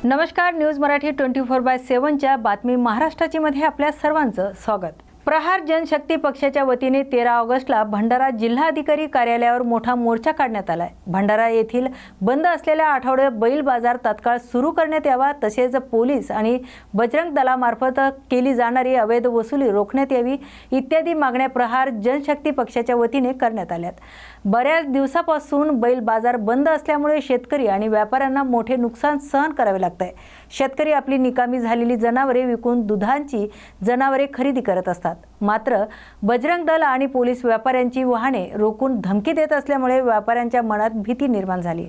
नमस्कार, न्यूज मराठी 24/7च्या बातमी महाराष्ट्राची मध्ये आपल्या सर्वांचं स्वागत। प्रहार जनशक्ती पक्षाच्या वतीने 13 ऑगस्टला भंडारा जिल्हाधिकारी कार्यालयावर मोठा मोर्चा काढण्यात आलाय। भंडारा येथील बंद असलेल्या आठवडे बैल बाजार तात्काळ सुरू करण्यात यावा, तसेच पोलीस आणि बजरंग दलामार्फत केली जाणारी अवैध वसुली रोखण्यात यावी इत्यादी मागण्या प्रहार जनशक्ती पक्षाच्या वतीने करण्यात आल्यात। बऱ्याच दिवसापासून बैल बाजार बंद असल्यामुळे शेतकरी आणि व्यापाऱ्यांना मोठे नुकसान सहन करावे लागते। शेतकरी आपली निकामी झालेली जनावरे विकून दुधांची जनावरे खरेदी करत असतात, मात्र बजरंग दल आणि पोलीस व्यापाऱ्यांची वाहने रोखून धमकी देत असल्यामुळे व्यापाऱ्यांच्या मनात भीती निर्माण झाली।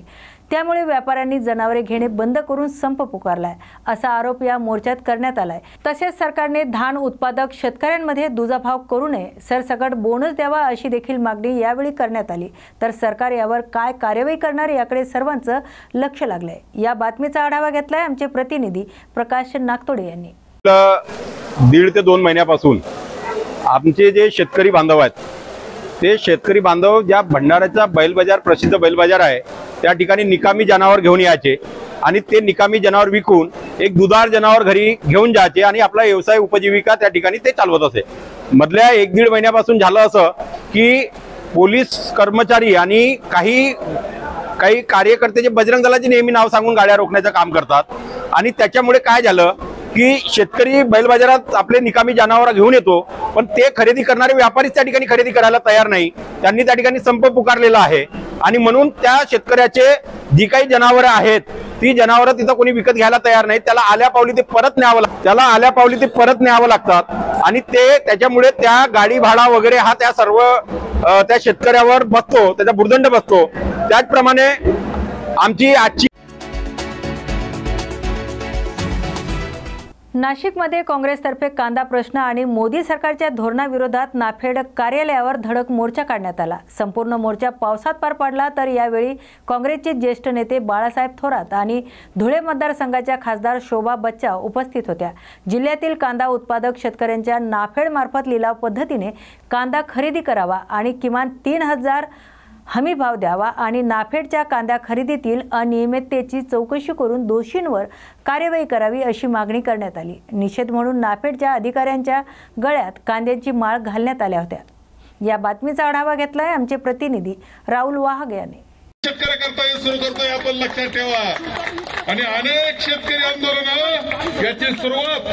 त्यामुळे व्यापाऱ्यांनी जनावरे घेणे बंद करून संप पुकारलाय, असा आरोप या मोर्चात करण्यात आलाय। तसेच सरकारने धान उत्पादक शेतकऱ्यांमध्ये दुजाभाव करू नये, सरसकट बोनस द्यावा अशी देखील मागणी यावेळी करण्यात आली। तर सरकार यावर काय कार्यवाही करणार याकडे सर्वांचं लक्ष लागलंय। या बातमीचा आढावा घेतलाय आमचे प्रतिनिधी प्रकाश नागतोडे यांनी। 1.5 ते 2 महिन्यापासून आमचे जे शेतकरी बांधव आहेत, ते शेतकरी बांधव ज्या भंडाऱ्याचा बैल बाजार प्रसिद्ध बैल बाजार आहे त्या ठिकाणी निकामी जनावर घेऊन यायचे आणि ते निकामी जनावर विकून एक दुधाळ जनावर घरी घेऊन जायचे आणि आपला व्यवसाय उपजीविका त्या ठिकाणी ते चालवत असे। मधल्या 1-1.5 महिन्यापासून झालं असं की पोलीस कर्मचारी आणि काही कार्यकर्ते जे बजरंग दलाचे नेहमी नाव सांगून गाड्या रोखण्याचं काम करतात आणि त्याच्यामुळे काय झालं की शेतकरी बैल बाजारात आपले निकामी जनावर घेऊन येतो, पण ते खरेदी करणारे व्यापारीच त्या ठिकाणी खरेदी करायला तयार नाही। त्यांनी त्या ठिकाणी संप पुकारलेला आहे आणि म्हणून त्या शेतकऱ्याचे जी काही जनावरे आहेत ती जनावरं तिथं कोणी विकत घ्यायला तयार नाही। त्याला आल्या पावली ते परत न्यावं लागतात आणि ते त्याच्यामुळे त्या गाडी भाडा वगैरे हा त्या सर्व त्या शेतकऱ्यावर बसतो, त्याचा भुर्दंड बसतो। त्याचप्रमाणे आमची आजची नाशिकमध्ये काँग्रेसतर्फे कांदा प्रश्न आणि मोदी सरकारच्या धोरणाविरोधात नाफेड कार्यालयावर धडक मोर्चा काढण्यात आला। संपूर्ण मोर्चा पावसात पार पडला, तर यावेळी काँग्रेसचे ज्येष्ठ नेते बाळासाहेब थोरात आणि धुळे मतदारसंघाच्या खासदार शोभा बच्चा उपस्थित होत्या। जिल्ह्यातील कांदा उत्पादक शेतकऱ्यांच्या नाफेड मार्फत लिलाव पद्धतीने कांदा खरेदी करावा आणि किमान 3000 हमी भाव द्यावा आणि नाफेडच्या कांदा खरेदीतील अनियमिततेची चौकशी करून दोषींवर कार्यवाही करावी अशी मागणी करण्यात आली। निषेध म्हणून नाफेडच्या अधिकाऱ्यांच्या गळ्यात कांद्याची माळ घालण्यात आल्या होत्या। या बातमीचा आढावा घेतलाय आमचे प्रतिनिधी राहुल वाहग यांनी। शेतकऱ्याकरता सुरू करतोय, आपण लक्षात ठेवा। आणि अनेक शेतकरी आंदोलन याची सुरुवात,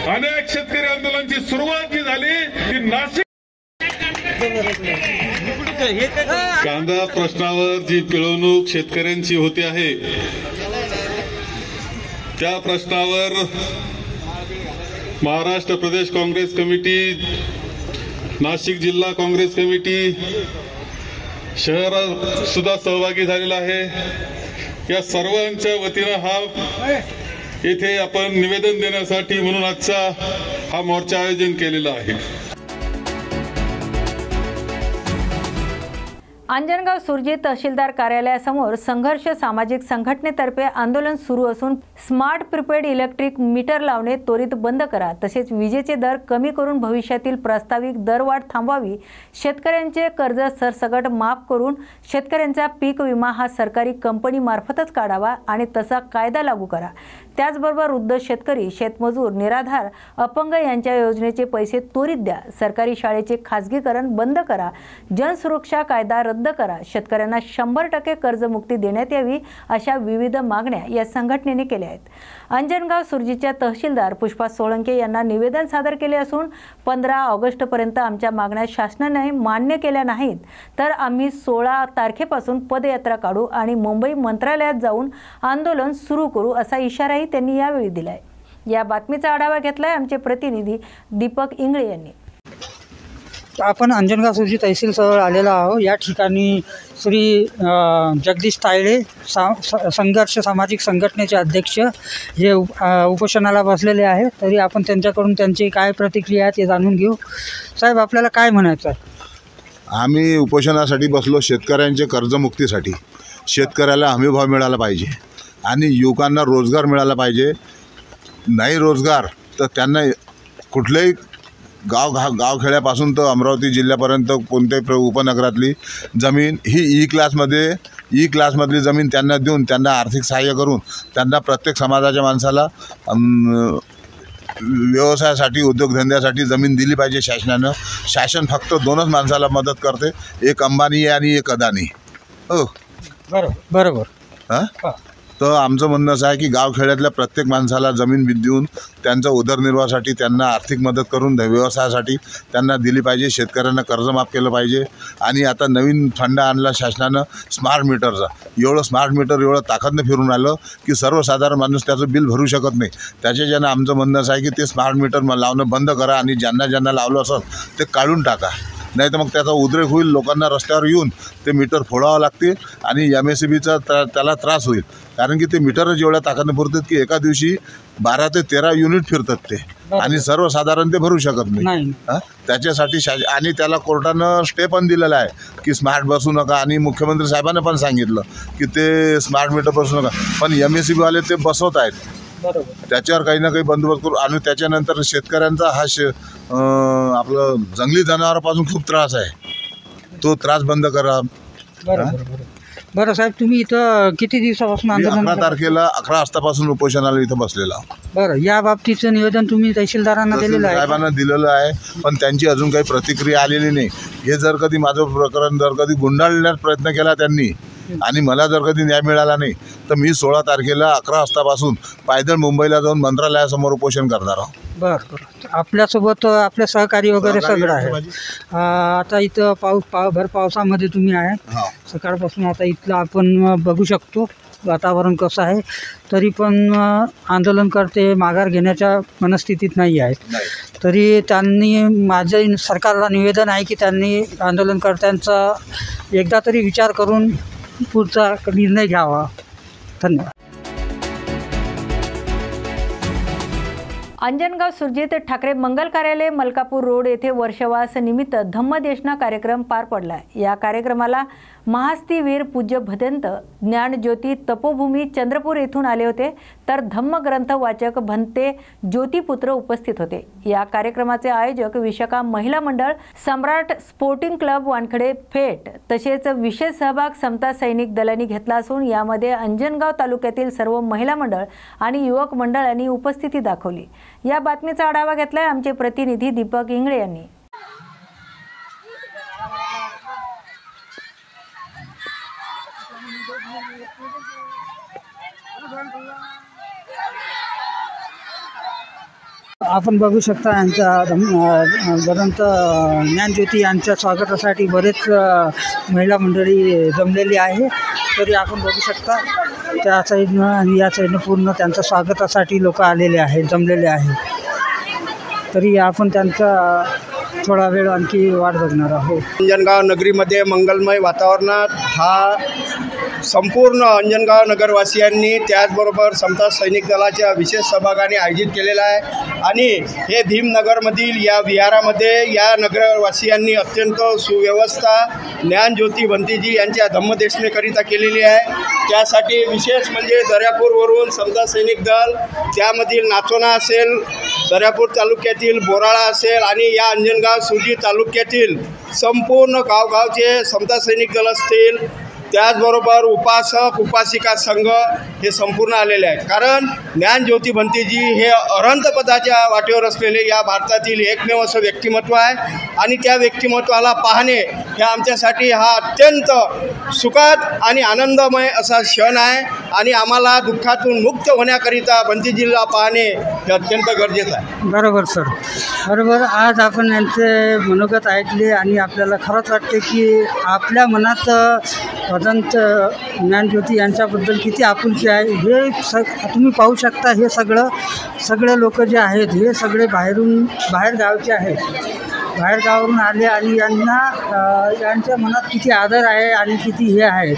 अनेक शेतकरी आंदोलनाची सुरुवात जी झाली ती नाशिक कांदा प्रश्नावर जी पिळवणूक शेतकऱ्यांची होते आहे, त्या प्रश्नावर महाराष्ट्र प्रदेश काँग्रेस कमिटी, नाशिक जिल्हा काँग्रेस कमिटी शहरात सुद्धा सहभागी झालेला आहे। या सर्वांच्या वतीनं हा येथे आपण निवेदन देण्यासाठी म्हणून आजचा हा मोर्चा आयोजन केलेला आहे। अंजनगाव सुरजी तहसीलदार कार्यालयासमोर संघर्ष सामाजिक संघटनेतर्फे आंदोलन सुरू असून स्मार्ट प्रीपेड इलेक्ट्रिक मीटर लावणे त्वरित बंद करा, तसेच विजेचे दर कमी करून भविष्यातील प्रस्ताविक दरवाढ थांबवावी, शेतकऱ्यांचे कर्ज सरसकट माफ करून शेतकऱ्यांचा पीक विमा हा सरकारी कंपनी मार्फतच काढावा आणि तसा कायदा लागू करा। त्याचबरोबर वृद्ध शेतकरी, शेतमजूर, निराधार, अपंग यांच्या योजनेचे पैसे त्वरित द्या, सरकारी शाळेचे खासगीकरण बंद करा, जनसुरक्षा कायदा रद्द करा, शेतकऱ्यांना 100% कर्जमुक्ती देण्यात यावी अशा विविध मागण्या या संघटनेने केल्या आहेत। अंजनगाव सुरजीच्या तहसीलदार पुष्पा सोळंके यांना निवेदन सादर केले असून 15 ऑगस्टपर्यंत आमच्या मागण्या शासनाने मान्य केल्या नाहीत तर आम्ही 16 तारखेपासून पदयात्रा काढू आणि मुंबई मंत्रालयात जाऊन आंदोलन सुरू करू असा इशाराही त्यांनी यावेळी दिलाय। या बातमीचा आढावा घेतलाय आमचे प्रतिनिधी दीपक इंगळे यांनी। आपण अंजनगाव सुरजी तहसीलजवळ आलेलो आहोत। या ठिकाणी श्री जगदीश तायडे संघर्ष सामाजिक संघटनेचे अध्यक्ष जे उपोषणाला बसलेले आहेत, तरी आपण त्यांच्याकडून त्यांची काय प्रतिक्रिया आहे ते जाणून घेऊ। साहेब, आपल्याला काय म्हणायचं आहे? आम्ही उपोषणासाठी बसलो शेतकऱ्यांच्या कर्जमुक्तीसाठी। शेतकऱ्याला हमीभाव मिळाला पाहिजे आणि युवकांना रोजगार मिळाला पाहिजे। नाही रोजगार तर त्यांना कुठलेही गावखेड्यापासून तर अमरावती जिल्ह्यापर्यंत कोणत्याही उपनगरातली जमीन ही ई क्लासमध्ये ई क्लासमधली जमीन त्यांना देऊन त्यांना आर्थिक सहाय्य करून त्यांना प्रत्येक समाजाच्या माणसाला व्यवसायासाठी उद्योगधंद्यासाठी जमीन दिली पाहिजे शासनानं. शासन फक्त दोनच माणसाला मदत करते, एक अंबानी आणि एक अदानी. हो बरोबर. हां, तर आमचं म्हणणं असं आहे की गावखेड्यातल्या प्रत्येक माणसाला जमीन देऊन त्यांचा उदरनिर्वाहासाठी त्यांना आर्थिक मदत करून व्यवसायासाठी त्यांना दिली पाहिजे. शेतकऱ्यांना कर्जमाफ केलं पाहिजे. आणि आता नवीन फंडा आणला शासनानं स्मार्ट मीटरचा. एवढं स्मार्ट मीटर एवढं ताकदनं फिरून आलं की सर्वसाधारण माणूस त्याचं बिल भरू शकत नाही. त्याच्यानं आमचं म्हणणं असं आहे की ते स्मार्ट मीटर लावणं बंद करा आणि ज्यांना लावलं असेल ते काढून टाका. नाही तर मग त्याचा उद्रेक होईल, लोकांना रस्त्यावर येऊन ते मीटर फोडावं लागतील आणि MSEBीचा त्याला त्रास होईल. कारण की ते मीटरच एवढ्या ताकदनं फिरतात की एका दिवशी 12 ते 13 युनिट फिरतात ते आणि सर्वसाधारण ते भरू शकत नाही. त्याच्यासाठी आणि त्याला कोर्टानं स्टे पण दिलेला आहे की स्मार्ट बसू नका आणि मुख्यमंत्री साहेबांनी पण सांगितलं की ते स्मार्ट मीटर बसू नका. पण MSEBीवाले ते बसवत आहेत. त्याच्यावर काही ना काही बंदोबस्त करू. आणि त्याच्यानंतर शेतकऱ्यांचा हा आपलं जंगली जनावरांपासून खूप त्रास आहे, तो त्रास बंद करा. बरं साहेब, तुम्ही इथं किती दिवसापासून आंदोलन 11 तारखेला 11 वाजतापासून उपोषणाला इथं बसलेला. बरं, या बाबतीचं निवेदन तुम्ही तहसीलदारांना दिलेलं आहे? साहेबांना दिलेलं आहे, पण त्यांची अजून काही प्रतिक्रिया आलेली नाही. हे जर कधी माझं प्रकरण जर कधी गुंडाळण्याचा प्रयत्न केला त्यांनी आणि मला जर कधी न्याय मिळाला नाही तर मी 16 तारखेला 11 वाजतापासून पायदळ मुंबईला जाऊन मंत्रालयासमोर उपोषण करणार आहोत. बरं. आपल्यासोबत आपले सहकारी वगैरे सगळं आहे. आता इथं भर पावसामध्ये तुम्ही आहे सकाळपासून. आता इथलं आपण बघू शकतो वातावरण कसं आहे, तरी पण आंदोलनकर्ते माघार घेण्याच्या मनस्थितीत नाही आहेत. तरी त्यांनी माझं सरकारला निवेदन आहे की त्यांनी आंदोलनकर्त्यांचा एकदा तरी विचार करून पुढचा निर्णय घ्यावा. धन्यवाद. अंजनगाव सुरजित ठाकरे मंगल कार्यालय मलकापूर रोड येथे वर्षवास निमित्त धम्मदेशना कार्यक्रम पार पडला. या कार्यक्रमाला महास्तीवीर पूज्य भदंत ज्ञानज्योती तपोभूमी चंद्रपूर येथून आले होते, तर धम्मग्रंथ वाचक भंते ज्योतिपुत्र उपस्थित होते. या कार्यक्रमाचे आयोजक विशाखा महिला मंडळ, सम्राट स्पोर्टिंग क्लब वानखडे फेट तसेच विशेष सहभाग समता सैनिक दलांनी घेतला असून यामध्ये अंजनगाव तालुक्यातील सर्व महिला मंडळ आणि युवक मंडळांनी उपस्थिती दाखवली. या बातमीचा आढावा घेतलाय आमचे प्रतिनिधी दीपक इंगळे यांनी. आपण बघू शकता यांच्या भदंत ज्ञानज्योती यांच्या स्वागतासाठी बरेच महिला मंडळी जमलेली आहे. तरी आपण बघू शकता त्या साईडनं आणि या साईडनं पूर्ण त्यांच्या स्वागतासाठी लोक आलेले आहेत, जमलेले आहेत. तरी आपण त्यांचा थोडा वेळ आणखी वाट बघणार आहोत. अंजनगाव नगरीमध्ये मंगलमय वातावरणात हा संपूर्ण अंजनगाव नगरवासियांनी त्याचबरोबर समता सैनिक दलाच्या विशेष सहभागाने आयोजित केलेला आहे. आणि हे भीमनगरमधील या विहारामध्ये या नगरवासियांनी अत्यंत सुव्यवस्था ज्ञानज्योती भंतेजी यांच्या धम्मदेशनेकरिता केलेली आहे. त्यासाठी विशेष म्हणजे दर्यापूरवरून समता सैनिक दल, त्यामधील नाचोना असेल, दर्यापूर तालुक्यातील बोराळा असेल आणि या अंजनगाव सुरजित तालुक्यातील संपूर्ण गावगावचे समता सैनिक दल असतील, त्याचबरोबर उपासक उपासिका संघ हे संपूर्ण आलेले आहेत. कारण ज्ञानज्योती भंतेजी हे अरंतपदाच्या वाटेवर असलेले या भारतातील एकमेव असं व्यक्तिमत्व आहे आणि त्या व्यक्तिमत्वाला पाहणे हे आमच्यासाठी हा अत्यंत सुखद आणि आनंदमय असा क्षण आहे. आणि आम्हाला दुःखातून मुक्त होण्याकरिता भंतेजीला पाहणे हे अत्यंत गरजेचं आहे. बरोबर सर, बरोबर. आज आपण यांचे मनोगत ऐकले आणि आपल्याला खरंच वाटते की आपल्या मनात भदंत ज्ञानज्योती यांच्याबद्दल किती आपुलकी आहे. हे तुम्ही पाहू शकता. हे सगळे लोक जे आहेत हे सगळे बाहेर गावचे आहेत, बाहेर गावावरून आले आणि यांच्या मनात किती आदर आहे आणि किती हे आहे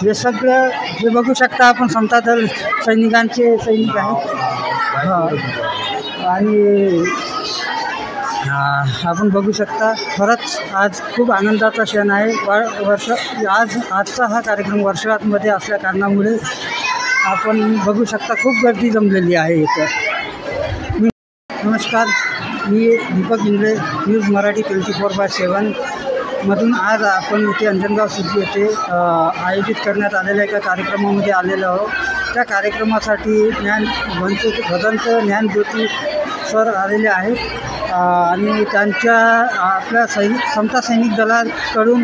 हे सगळं हे बघू शकता आपण. समता दल सैनिकांचे सैनिक आहेत आणि आपण बघू शकता. खरंच आज खूप आनंदाचा क्षण आहे. आजचा हा कार्यक्रम वर्षामध्ये असल्या कारणामुळे आपण बघू शकता खूप गर्दी जमलेली आहे इथं. नमस्कार, मी दीपक इंगळे, न्यूज मराठी 24/7 मधून आज आपण इथे अंजनगाव सुर्जी येथे आयोजित करण्यात आलेल्या एका कार्यक्रमामध्ये आलेलो आहोत. त्या कार्यक्रमासाठी भदंत ज्ञानज्योती सर आलेले आहेत आणि त्यांच्या आपल्या समता सैनिक दलाकडून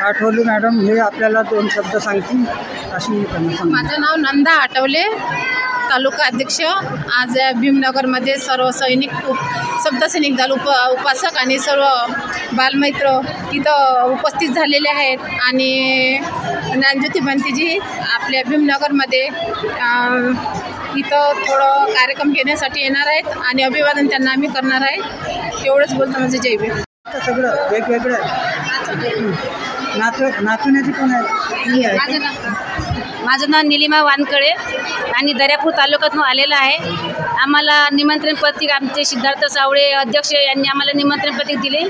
आठवले मॅडम हे आपल्याला 2 शब्द सांगतील अशी त्यांना सांग. माझं नाव नंदा आठवले, तालुका अध्यक्ष. आज भीमनगरमध्ये सर्व सैनिक समता सैनिक दल उपासक आणि सर्व बालमित्र तिथं उपस्थित झालेले आहेत आणि ज्ञानज्योती भंतीजी आपल्या भीमनगरमध्ये इथं थोडं कार्यक्रम घेण्यासाठी येणार आहेत आणि अभिवादन त्यांना आम्ही करणार आहे. एवढंच बोलतो म्हणजे जय भीम. सगळं वेगवेगळं नाचण्याची पण आहे. माझं नाव निलिमा वानकडे आणि दर्यापूर तालुक्यातून आलेलं आहे. आम्हाला निमंत्रण पत्रिका आमचे सिद्धार्थ सावळे अध्यक्ष यांनी आम्हाला निमंत्रण पत्रिका दिली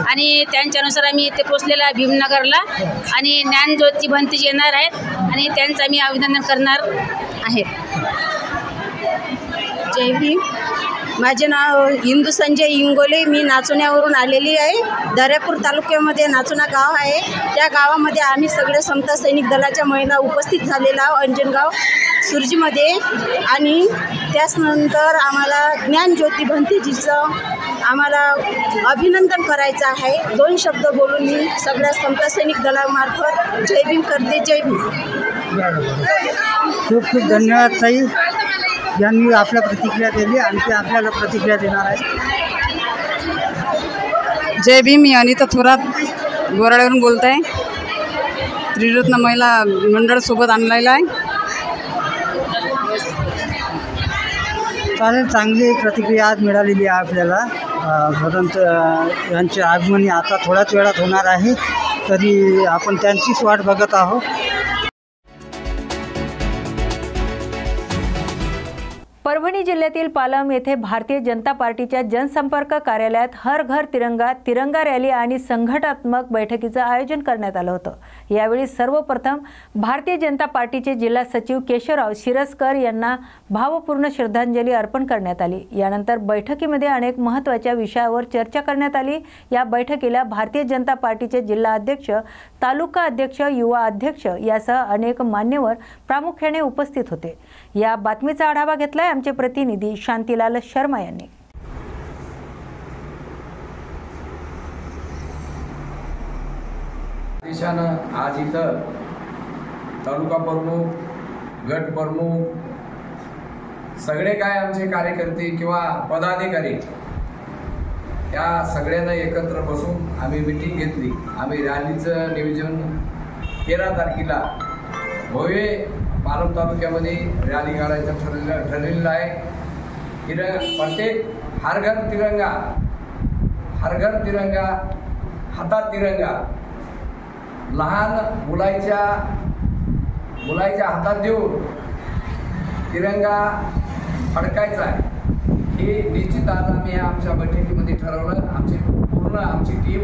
आणि त्यांच्यानुसार आम्ही इथे पोचलेलो आहे भीमनगरला आणि ज्ञानज्योती भंतीजी येणार आहेत आणि त्यांचं आम्ही अभिनंदन करणार आहे. जय भीम. माझे नाव इंदू संजय इंगोले. मी नाचण्यावरून आलेली आहे. दर्यापूर तालुक्यामध्ये नाचणा गाव आहे. त्या गावामध्ये आम्ही सगळे समता सैनिक दलाच्या महिला उपस्थित झालेला आहोत अंजनगाव सुर्जीमध्ये आणि त्याचनंतर आम्हाला ज्ञानज्योती भंतीजीचं आम्हाला अभिनंदन करायचं आहे. 2 शब्द बोलून मी सगळ्या समता सैनिक दलामार्फत जय भीम करते. जय भीम. खूप खूप धन्यवाद ताई यांनी आपल्या प्रतिक्रिया दिली आणि ते आपल्याला प्रतिक्रिया देणार आहे. जय भीम. मी अनिता थोरात बोराड्यावरून बोलत आहे. त्रिरत्न महिला मंडळासोबत आणलेला आहे. चालेल, चांगली प्रतिक्रिया आज मिळालेली आहे आपल्याला. भदंत यांचे आगमन आता थोड्याच वेळात होणार आहे, तरी आपण त्यांचीच वाट बघत आहोत. परभणी जिल्ह्यातील पालम येथे भारतीय जनता पार्टीच्या जनसंपर्क कार्यालयात हर घर तिरंगा, तिरंगा रॅली आणि संघटनात्मक बैठकीचं आयोजन करण्यात आलं होतं. यावेळी सर्वप्रथम भारतीय जनता पार्टीचे जिल्हा सचिव केशवराव शिरस्कर यांना भावपूर्ण श्रद्धांजली अर्पण करण्यात आली. यानंतर बैठकीमध्ये अनेक महत्त्वाच्या विषयावर चर्चा करण्यात आली. या बैठकीला भारतीय जनता पार्टीचे जिल्हा अध्यक्ष, तालुका अध्यक्ष, युवा अध्यक्ष यासह अनेक मान्यवर प्रामुख्याने उपस्थित होते. या बातमीचा आढावा घेतलाय आमचे प्रतिनिधी शांतीलाल शर्मा यांनी. देशानं आज इथं तालुका प्रमुख, गट प्रमुख, सगळे काय आमचे कार्यकर्ते किंवा पदाधिकारी या सगळ्यांना एकत्र बसून आम्ही मीटिंग घेतली. आम्ही रॅलीचं नियोजन 13 तारखेला भव्य पालम तालुक्यामध्ये रॅली काढायचं ठरलेलं आहे. प्रत्येक हर घर तिरंगा, हर घर तिरंगा, हातात तिरंगा, लहान मुलाच्या हातात देऊन तिरंगा फडकायचा आहे. हे निश्चित आज आम्ही आमच्या बैठकीमध्ये ठरवलं. आमची टीम,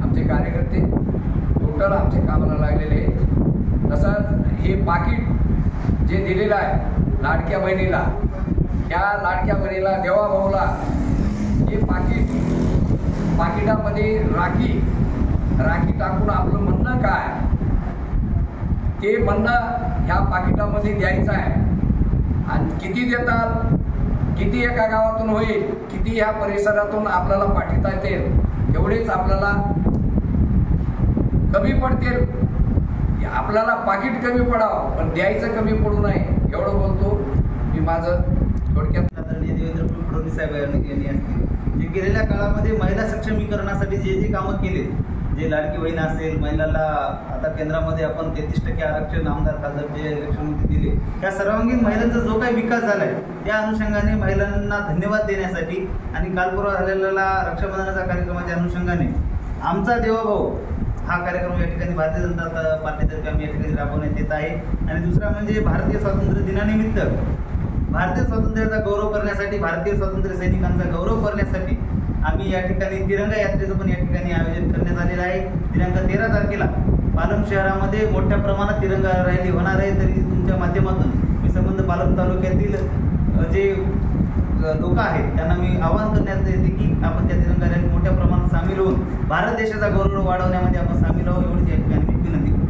आमचे कार्यकर्ते टोटल आमचे कामाला लागलेले. तसंच हे पाकिट जे दिलेलं आहे लाडक्या बहिणीला, त्या लाडक्या बहिणीला देवा भाऊला हे पाकिटामध्ये राखी टाकून आपलं म्हणणं काय ते म्हणणं ह्या पाकिटामध्ये द्यायचं आहे. आणि किती देतात, किती एका गावातून होईल, किती ह्या परिसरातून आपल्याला पाठवता येतील, एवढेच आपल्याला कमी पडतील. आपल्याला पाकिट कमी पडावं पण द्यायचं कमी पडू नये एवढं बोलतो मी. माझं थोडक्यात आदरणीय देवेंद्र फडणवीस साहेब यांनी असतील जे गेलेल्या काळामध्ये महिला सक्षमीकरणासाठी जे कामं केले, जे लाडकी बहीण असेल, महिलांना आता केंद्रामध्ये आपण 33% आरक्षण आमदार खासदारचे इलेक्शनमध्ये दिले, त्या सर्वांगीण महिलांचा जो काही विकास झालाय त्या अनुषंगाने महिलांना धन्यवाद देण्यासाठी आणि कालपूर्व झालेला रक्षाबंधनाच्या कार्यक्रमाच्या अनुषंगाने आमचा देवाभाऊ हा कार्यक्रम या ठिकाणी भारतीय जनता पार्टीतर्फे आम्ही या ठिकाणी राबवण्यात येत आहे. आणि दुसरा म्हणजे भारतीय स्वातंत्र्य दिनानिमित्त भारतीय स्वातंत्र्याचा गौरव करण्यासाठी, भारतीय स्वातंत्र्य सैनिकांचा गौरव करण्यासाठी आम्ही या ठिकाणी तिरंगा यात्रेचं पण या ठिकाणी आयोजन करण्यात आलेलं आहे. दिनांक 13 तारखेला पालम शहरामध्ये मोठ्या प्रमाणात तिरंगा रॅली होणार आहे. तरी तुमच्या माध्यमातून मी संबंध पालम तालुक्यातील जे लोक आहेत त्यांना मी आवाहन करण्यात येते की आपण त्या तिरंगा रॅलीत मोठ्या प्रमाणात सामील होऊन भारत देशाचा गौरव वाढवण्यामध्ये आपण सामील आहोत एवढीच या ठिकाणी मी विनंती करतो.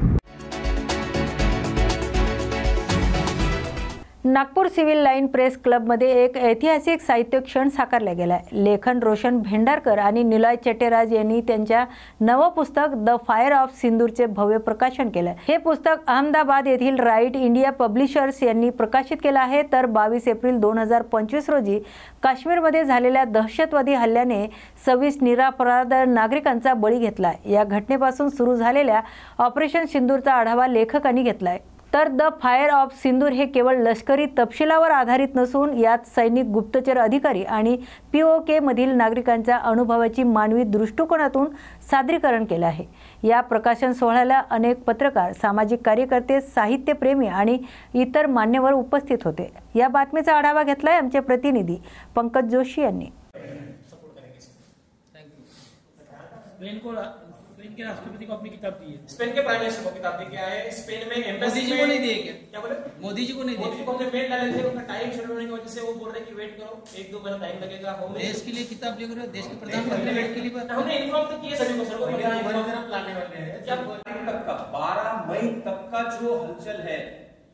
नागपूर सिव्हिल लाईन प्रेस क्लबमध्ये एक ऐतिहासिक साहित्य क्षण साकारला गेला आहे. लेखन रोशन भेंडारकर आणि निलय चेटेराज यांनी त्यांच्या नवं पुस्तक द फायर ऑफ सिंदूरचे भव्य प्रकाशन केलं. हे पुस्तक अहमदाबाद येथील राईट इंडिया पब्लिशर्स यांनी प्रकाशित केलं आहे. तर 22 एप्रिल 2025 रोजी काश्मीरमध्ये झालेल्या दहशतवादी हल्ल्याने 26 निरपराध नागरिकांचा बळी घेतला. या घटनेपासून सुरू झालेल्या ऑपरेशन सिंदूरचा आढावा लेखकांनी घेतलाय. तर द फायर ऑफ सिंदूर हे केवळ लष्करी तपशिलावर आधारित नसून यात सैनिक, गुप्तचर अधिकारी आणि POK मधील नागरिकांच्या अनुभवाची मानवी दृष्टिकोनातून सादरीकरण केलं आहे. या प्रकाशन सोहळ्याला अनेक पत्रकार, सामाजिक कार्यकर्ते, साहित्यप्रेमी आणि इतर मान्यवर उपस्थित होते. या बातमीचा आढावा घेतलाय आमचे प्रतिनिधी पंकज जोशी यांनी. स्पेन के राष्ट्रपति को अपनी किताब दी है, स्पेन के प्राइम मिनिस्टर को किताब दी क्या है, स्पेन में एम्बेसी मोदी जी को नहीं दी है क्या बोले, मोदी जी को नहीं दी, मोदी जी को हमने मेल डाले थे, उनका टाइम शेड्यूल होने की वजह से वो बोल रहे कि वेट करो 1-2 महीना टाइम लगेगा. देश के लिए किताब लिख रहे हो, देश के प्रधानमंत्री वेट के लिए हमने इन्फॉर्म तो किया सभी को, सर को लाने वाले हैं. जब 12 मई तक का जो हलचल है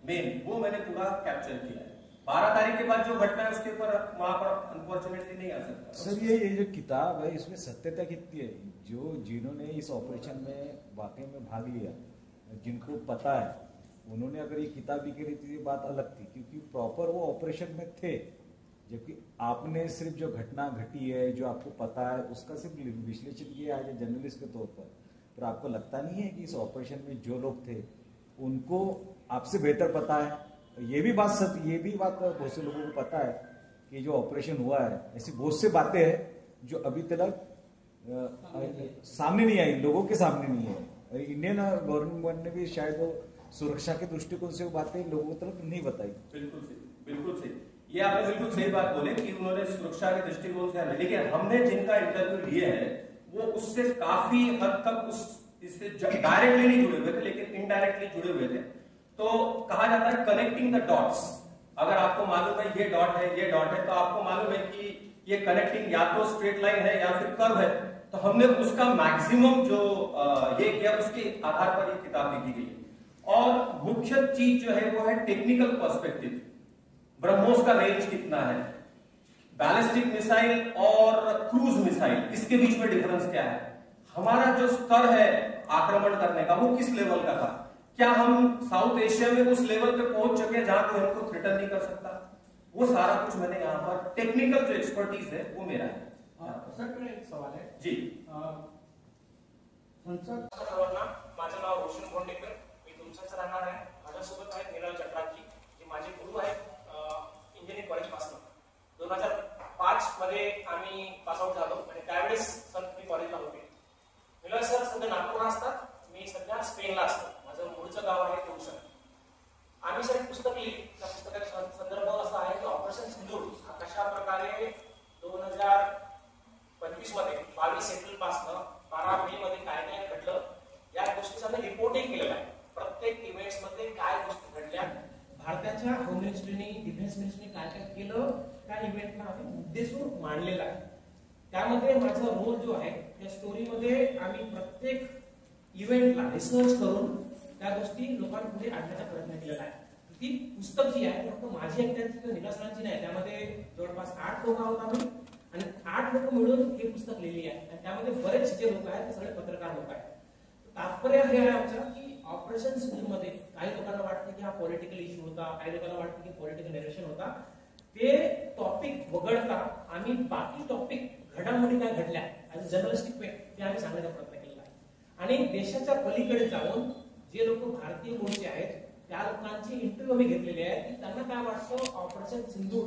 मेन वो मैंने पूरा कैप्चर किया है. 12 तारीख के बाद जो घटना है उसके ऊपर वहां पर अनफॉर्चुनेटली नहीं आ सकता. सर ये जो किताब है इसमें सत्यता कितनी है? जो जिन्होंने इस ऑपरेशन में वाकई में भाग लिया, जिनको पता है, उन्होंने अगर ये किताब लिखी रही थी ये बात अलग थी, क्योंकि प्रॉपर वो ऑपरेशन में थे. जबकि आपने सिर्फ जो घटना घटी है, जो आपको पता है, उसका सिर्फ विश्लेषण किया है जर्नलिस्ट के तौर पर आपको लगता नहीं है कि इस ऑपरेशन में जो लोग थे उनको आपसे बेहतर पता है? ये भी बात बहुत से लोगों को पता है कि जो ऑपरेशन हुआ है, ऐसी बहुत सी बातें हैं जो अभी तक सामने नहीं आई, लोगों के सामने नहीं है. इंडियन गवर्नमेंट ने भी शायद वो सुरक्षा के दृष्टिकोण से वो बातें लोगों तक नहीं बताई. बिल्कुल सही, बिल्कुल सही. ये आपने बिल्कुल सही बात बोले कि उन्होंने सुरक्षा के दृष्टिकोण से, लेकिन हमने जिनका इंटरव्यू लिए है वो उससे काफी हद तक इससे डायरेक्टली नहीं जुड़े हुए थे, लेकिन इनडायरेक्टली जुड़े हुए थे. तो कहा जाता है कनेक्टिंग द डॉट्स. अगर आपको मालूम है ये डॉट है, ये डॉट है, तो आपको मालूम है कि ये कनेक्टिंग या तो स्ट्रेट लाइन है या फिर कर्व है. तो हमने उसका मैक्सिमम जो ये किया, उसके आधार पर ये किताब लिखी गई है. और मुख्य चीज जो है वो है टेक्निकल पर्सपेक्टिव. ब्रह्मोस का रेंज कितना है, बैलिस्टिक मिसाइल और क्रूज मिसाइल, इसके बीच में डिफरेंस क्या है, हमारा जो स्तर है आक्रमण करने का वो किस लेवल का था, क्या हम साउथ एशिया में उस लेवल पे पहुंच चुके जहां कोई हमको थ्रेटन नहीं कर सकता. वो सारा कुछ मैंने यहाँ पर टेक्निकल जो एक्सपर्टीज है वो मेरा है. सर मेरा एक सवाल है जी. संसद माझं नाव रोशन भोंडेकर, मी तुमचाच राहणार आहे. माझ्यासोबत आहेत निलय चटराजी, जे माझे गुरु आहेत इंजिनिअरिंग कॉलेजपासून. 2005 मध्ये आम्ही पासआउट झालो आणि त्यावेळेस सर मी कॉलेजला होते. निलय सर सध्या नागपूरला असतात, मी सध्या स्पेनला असतो. माझं मूळचं गाव आहे देवसर. आम्ही सर एक पुस्तक लिहिली. त्या पुस्तकाचा संदर्भ असा आहे की ऑपरेशन सिंदूर कशा प्रकारे 2025 मध्ये 22 एप्रिल पासून 12 मे मध्ये काय काय घडलं या गोष्टीचं आम्ही रिपोर्टिंग केलेलं आहे. प्रत्येक इव्हेंट्स मध्ये काय गोष्टी घडल्या, भारताच्या होम मिनिस्ट्रीने, डिफेन्स मिनिस्ट्रीने काय काय केलं, त्या इव्हेंटला आम्ही मुद्देसूद मांडलेला आहे. त्यामध्ये माझा रोल जो आहे त्या स्टोरीमध्ये आम्ही प्रत्येक इव्हेंटला रिसर्च करून त्या गोष्टी लोकांपुढे आणण्याचा प्रयत्न केलेला आहे. ती पुस्तक जी आहे फक्त माझी एकट्याची किंवा निलासरांची नाही, त्यामध्ये जवळपास 8 लोक आहोत आम्ही आणि 8 लोक मिळून हे पुस्तक लिहिली आहे. आणि त्यामध्ये बरेच जे लोक आहेत ते सगळे पत्रकार लोक आहेत. तात्पर्य हे आहे आमचं की ऑपरेशन सिंदूरमध्ये काही लोकांना वाटतं की हा पॉलिटिकल इश्यू होता, काही लोकांना वाटतं की पॉलिटिकल नरेशन होता. ते टॉपिक वगळता आम्ही बाकी टॉपिक घडामोडी काय घडल्या ऍज अ जर्नलिस्टिक वे ते आम्ही सांगण्याचा प्रयत्न केला आहे. आणि देशाच्या पलीकडे जाऊन जे लोक भारतीय मूळचे आहेत त्या लोकांची इंटरव्ह्यू आम्ही घेतलेले आहे की त्यांना काय वाटतं ऑपरेशन सिंदूर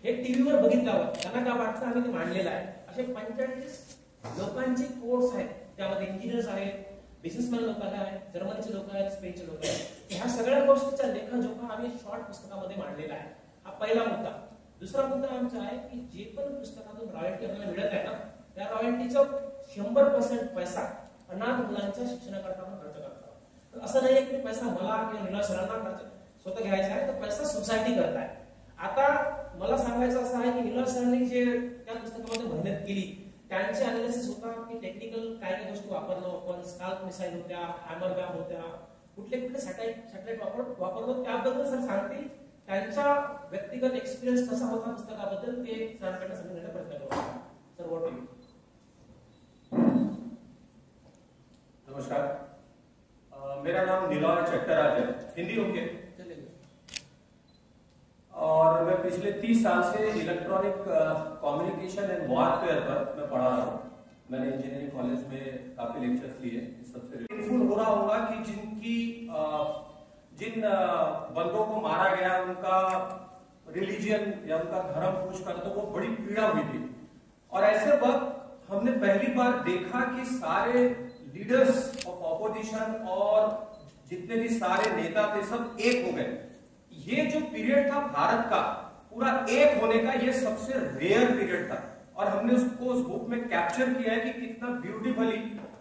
हे टीव्हीवर बघितल्यावर त्यांना काय वाटतं आम्ही ते मांडलेलं आहे. असे 45 लोकांचे कोर्स आहेत, त्यामध्ये इंजिनियर्स आहेत, बिझनेसमॅन लोक आहेत, जर्मनीचे लोक आहेत, स्पेनचे लोक आहेत. ह्या सगळ्या गोष्टीचा लेखाजोखा आम्ही शॉर्ट पुस्तकामध्ये मांडलेला आहे. हा पहिला मुद्दा. दुसरा मुद्दा आमचा आहे की जे पण पुस्तकातून रॉयल्टी आपल्याला मिळत आहे ना, त्या रॉयल्टीचा 100% पैसा अनाथ मुलांच्या शिक्षणाकरता आपण खर्च करतो. असं नाही की पैसा मला किंवा निलय सरांना खर्च स्वतः घ्यायचा आहे, तर पैसा सोसायटी करताय. आता मला सांगायचं असं आहे की निलय सरांनी जे त्या पुस्तकामध्ये मेहनत केली त्यांचे अनालिसिस होता की टेक्निकल काय काय गोष्टी वापरलो आपण, स्काल्प मिसाईल होत्या, हॅमर बॅम होत्या, कुठले कुठले सॅटेलाइट वापरलो त्याबद्दल सर सांगतील. त्यांचा व्यक्तिगत एक्सपिरियन्स कसा होता पुस्तकाबद्दल ते सरांकडे समजून घेण्याचा प्रयत्न करू. Sir what do you? नमस्कार, मेरा नाम निलय चट्टराज है, हिंदी होंगे, और मैं पिछले 30 साल से इलेक्ट्रॉनिक कम्युनिकेशन एंड वॉरफेयर पर मैं पढ़ा रहा हूँ. मैंने इंजीनियरिंग कॉलेज में काफी लेक्चर्स लिए. सबसे पेनफुल हो रहा होगा कि जिन बंदों को मारा गया उनका रिलीजियन या उनका धर्म पूछ कर तो वो बड़ी पीड़ा हुई थी. और ऐसे वक्त हमने पहली बार देखा कि सारे लीडर्स ऑफ ऑपोजिशन और जितने भी सारे नेता थे सब एक हो गए. ये जो पीरियड था भारत का पूरा एक होने का, ये सबसे रेयर पीरियड था. और हमने उसको उस बुक में कैप्चर किया है कि कितना ब्यूटीफुली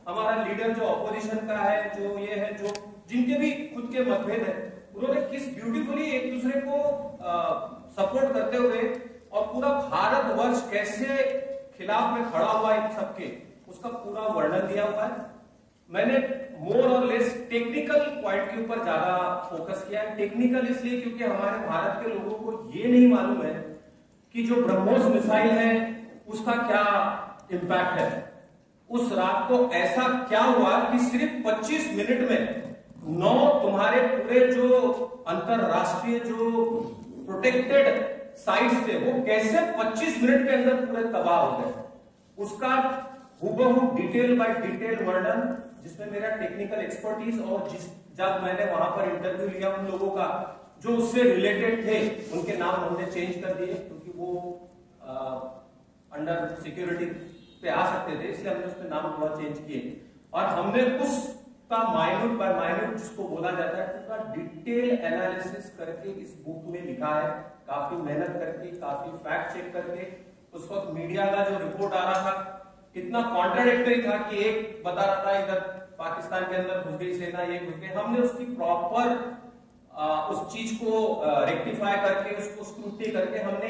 हमारा लीडर जो ऑपोजिशन का है, जो ये है, जो जिनके भी खुद के मतभेद है, उन्होंने किस ब्यूटीफुली एक दूसरे को सपोर्ट करते हुए और पूरा भारतवर्ष कैसे खिलाफ में खड़ा हुआ इन सबके, उसका पूरा वर्णन दिया हुआ है. मैंने मोर और लेस टेक्निकल पॉइंट के ऊपर ज्यादा फोकस किया है. टेक्निकल इसलिए क्योंकि हमारे भारत के लोगों को ये नहीं मालूम है कि जो ब्रह्मोस मिसाइल है उसका क्या इंपैक्ट है. उस रात को ऐसा क्या हुआ कि सिर्फ 25 मिनट में 9 तुम्हारे पूरे जो अंतरराष्ट्रीय जो प्रोटेक्टेड साइट्स थे वो कैसे 25 मिनट के अंदर पूरे तबाह हो गए. उसका हूबहू डिटेल बाय डिटेल वर्णन, जिसमें मेरा टेक्निकल एक्सपर्टीज और जब मैंने वहां पर इंटरव्यू लिया उन लोगों का जो उससे रिलेटेड थे, उनके नाम हमने चेंज कर दिए क्योंकि वो अंडर सिक्योरिटी पे आ सकते थे, इसलिए हमने उसके नाम थोड़ा चेंज किए. और हमने उसका माइन्यूट बाय माइन्यूट जिसको बोला जाता है पूरा डिटेल एनालिसिस करके इस बुक में लिखा है. काफी मेहनत करके, काफी फैक्ट चेक करके. उस वक्त मीडिया का जो रिपोर्ट आ रहा था इतना कॉन्ट्राडिक्टरी था कि एक बता रहा था इधर पाकिस्तान के अंदर घुस गई सेना, ये घुस गई. हमने उसकी प्रॉपर उस चीज को रेक्टिफाई करके, उसको स्क्रूटनी करके हमने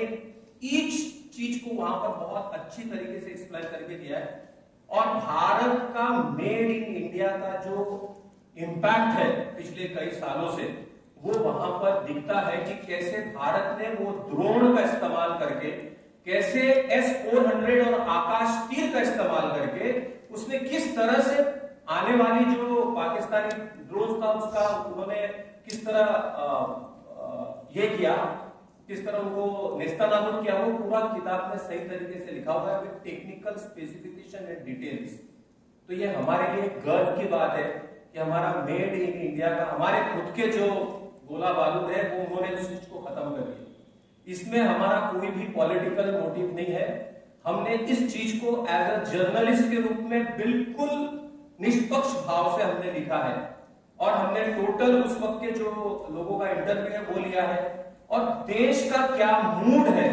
ईच चीज को वहां पर बहुत अच्छी तरीके से एक्सप्लेन करके दिया है. और भारत का मेड इन इंडिया का जो इम्पैक्ट है पिछले कई सालों से, वो वहां पर दिखता है कि कैसे भारत ने वो ड्रोन का इस्तेमाल करके, कैसे S-400 और आकाश तीर का इस्तेमाल करके उसने किस तरह से आने वाली जो पाकिस्तानी ड्रोन था उसका उन्होंने किस तरह ये किया, किस तरह उनको नेस्तनाबूद किया, वो पूरा किताब में सही तरीके से लिखा हुआ है विद टेक्निकल स्पेसिफिकेशन एंड डिटेल्स. तो ये हमारे लिए गर्व की बात है कि हमारा मेड इन इंडिया का, हमारे खुद के जो गोला बारूद है वो उन्होंने उस चीज को खत्म कर दिया. इसमें हमारा कोई भी पॉलिटिकल मोटिव नहीं है. हमने इस चीज को एज अ जर्नलिस्ट के रूप में बिल्कुल निष्पक्ष भाव से हमने लिखा है. और हमने टोटल उस वक्त के जो लोगों का इंटरव्यू है वो लिया है और देश का क्या मूड है.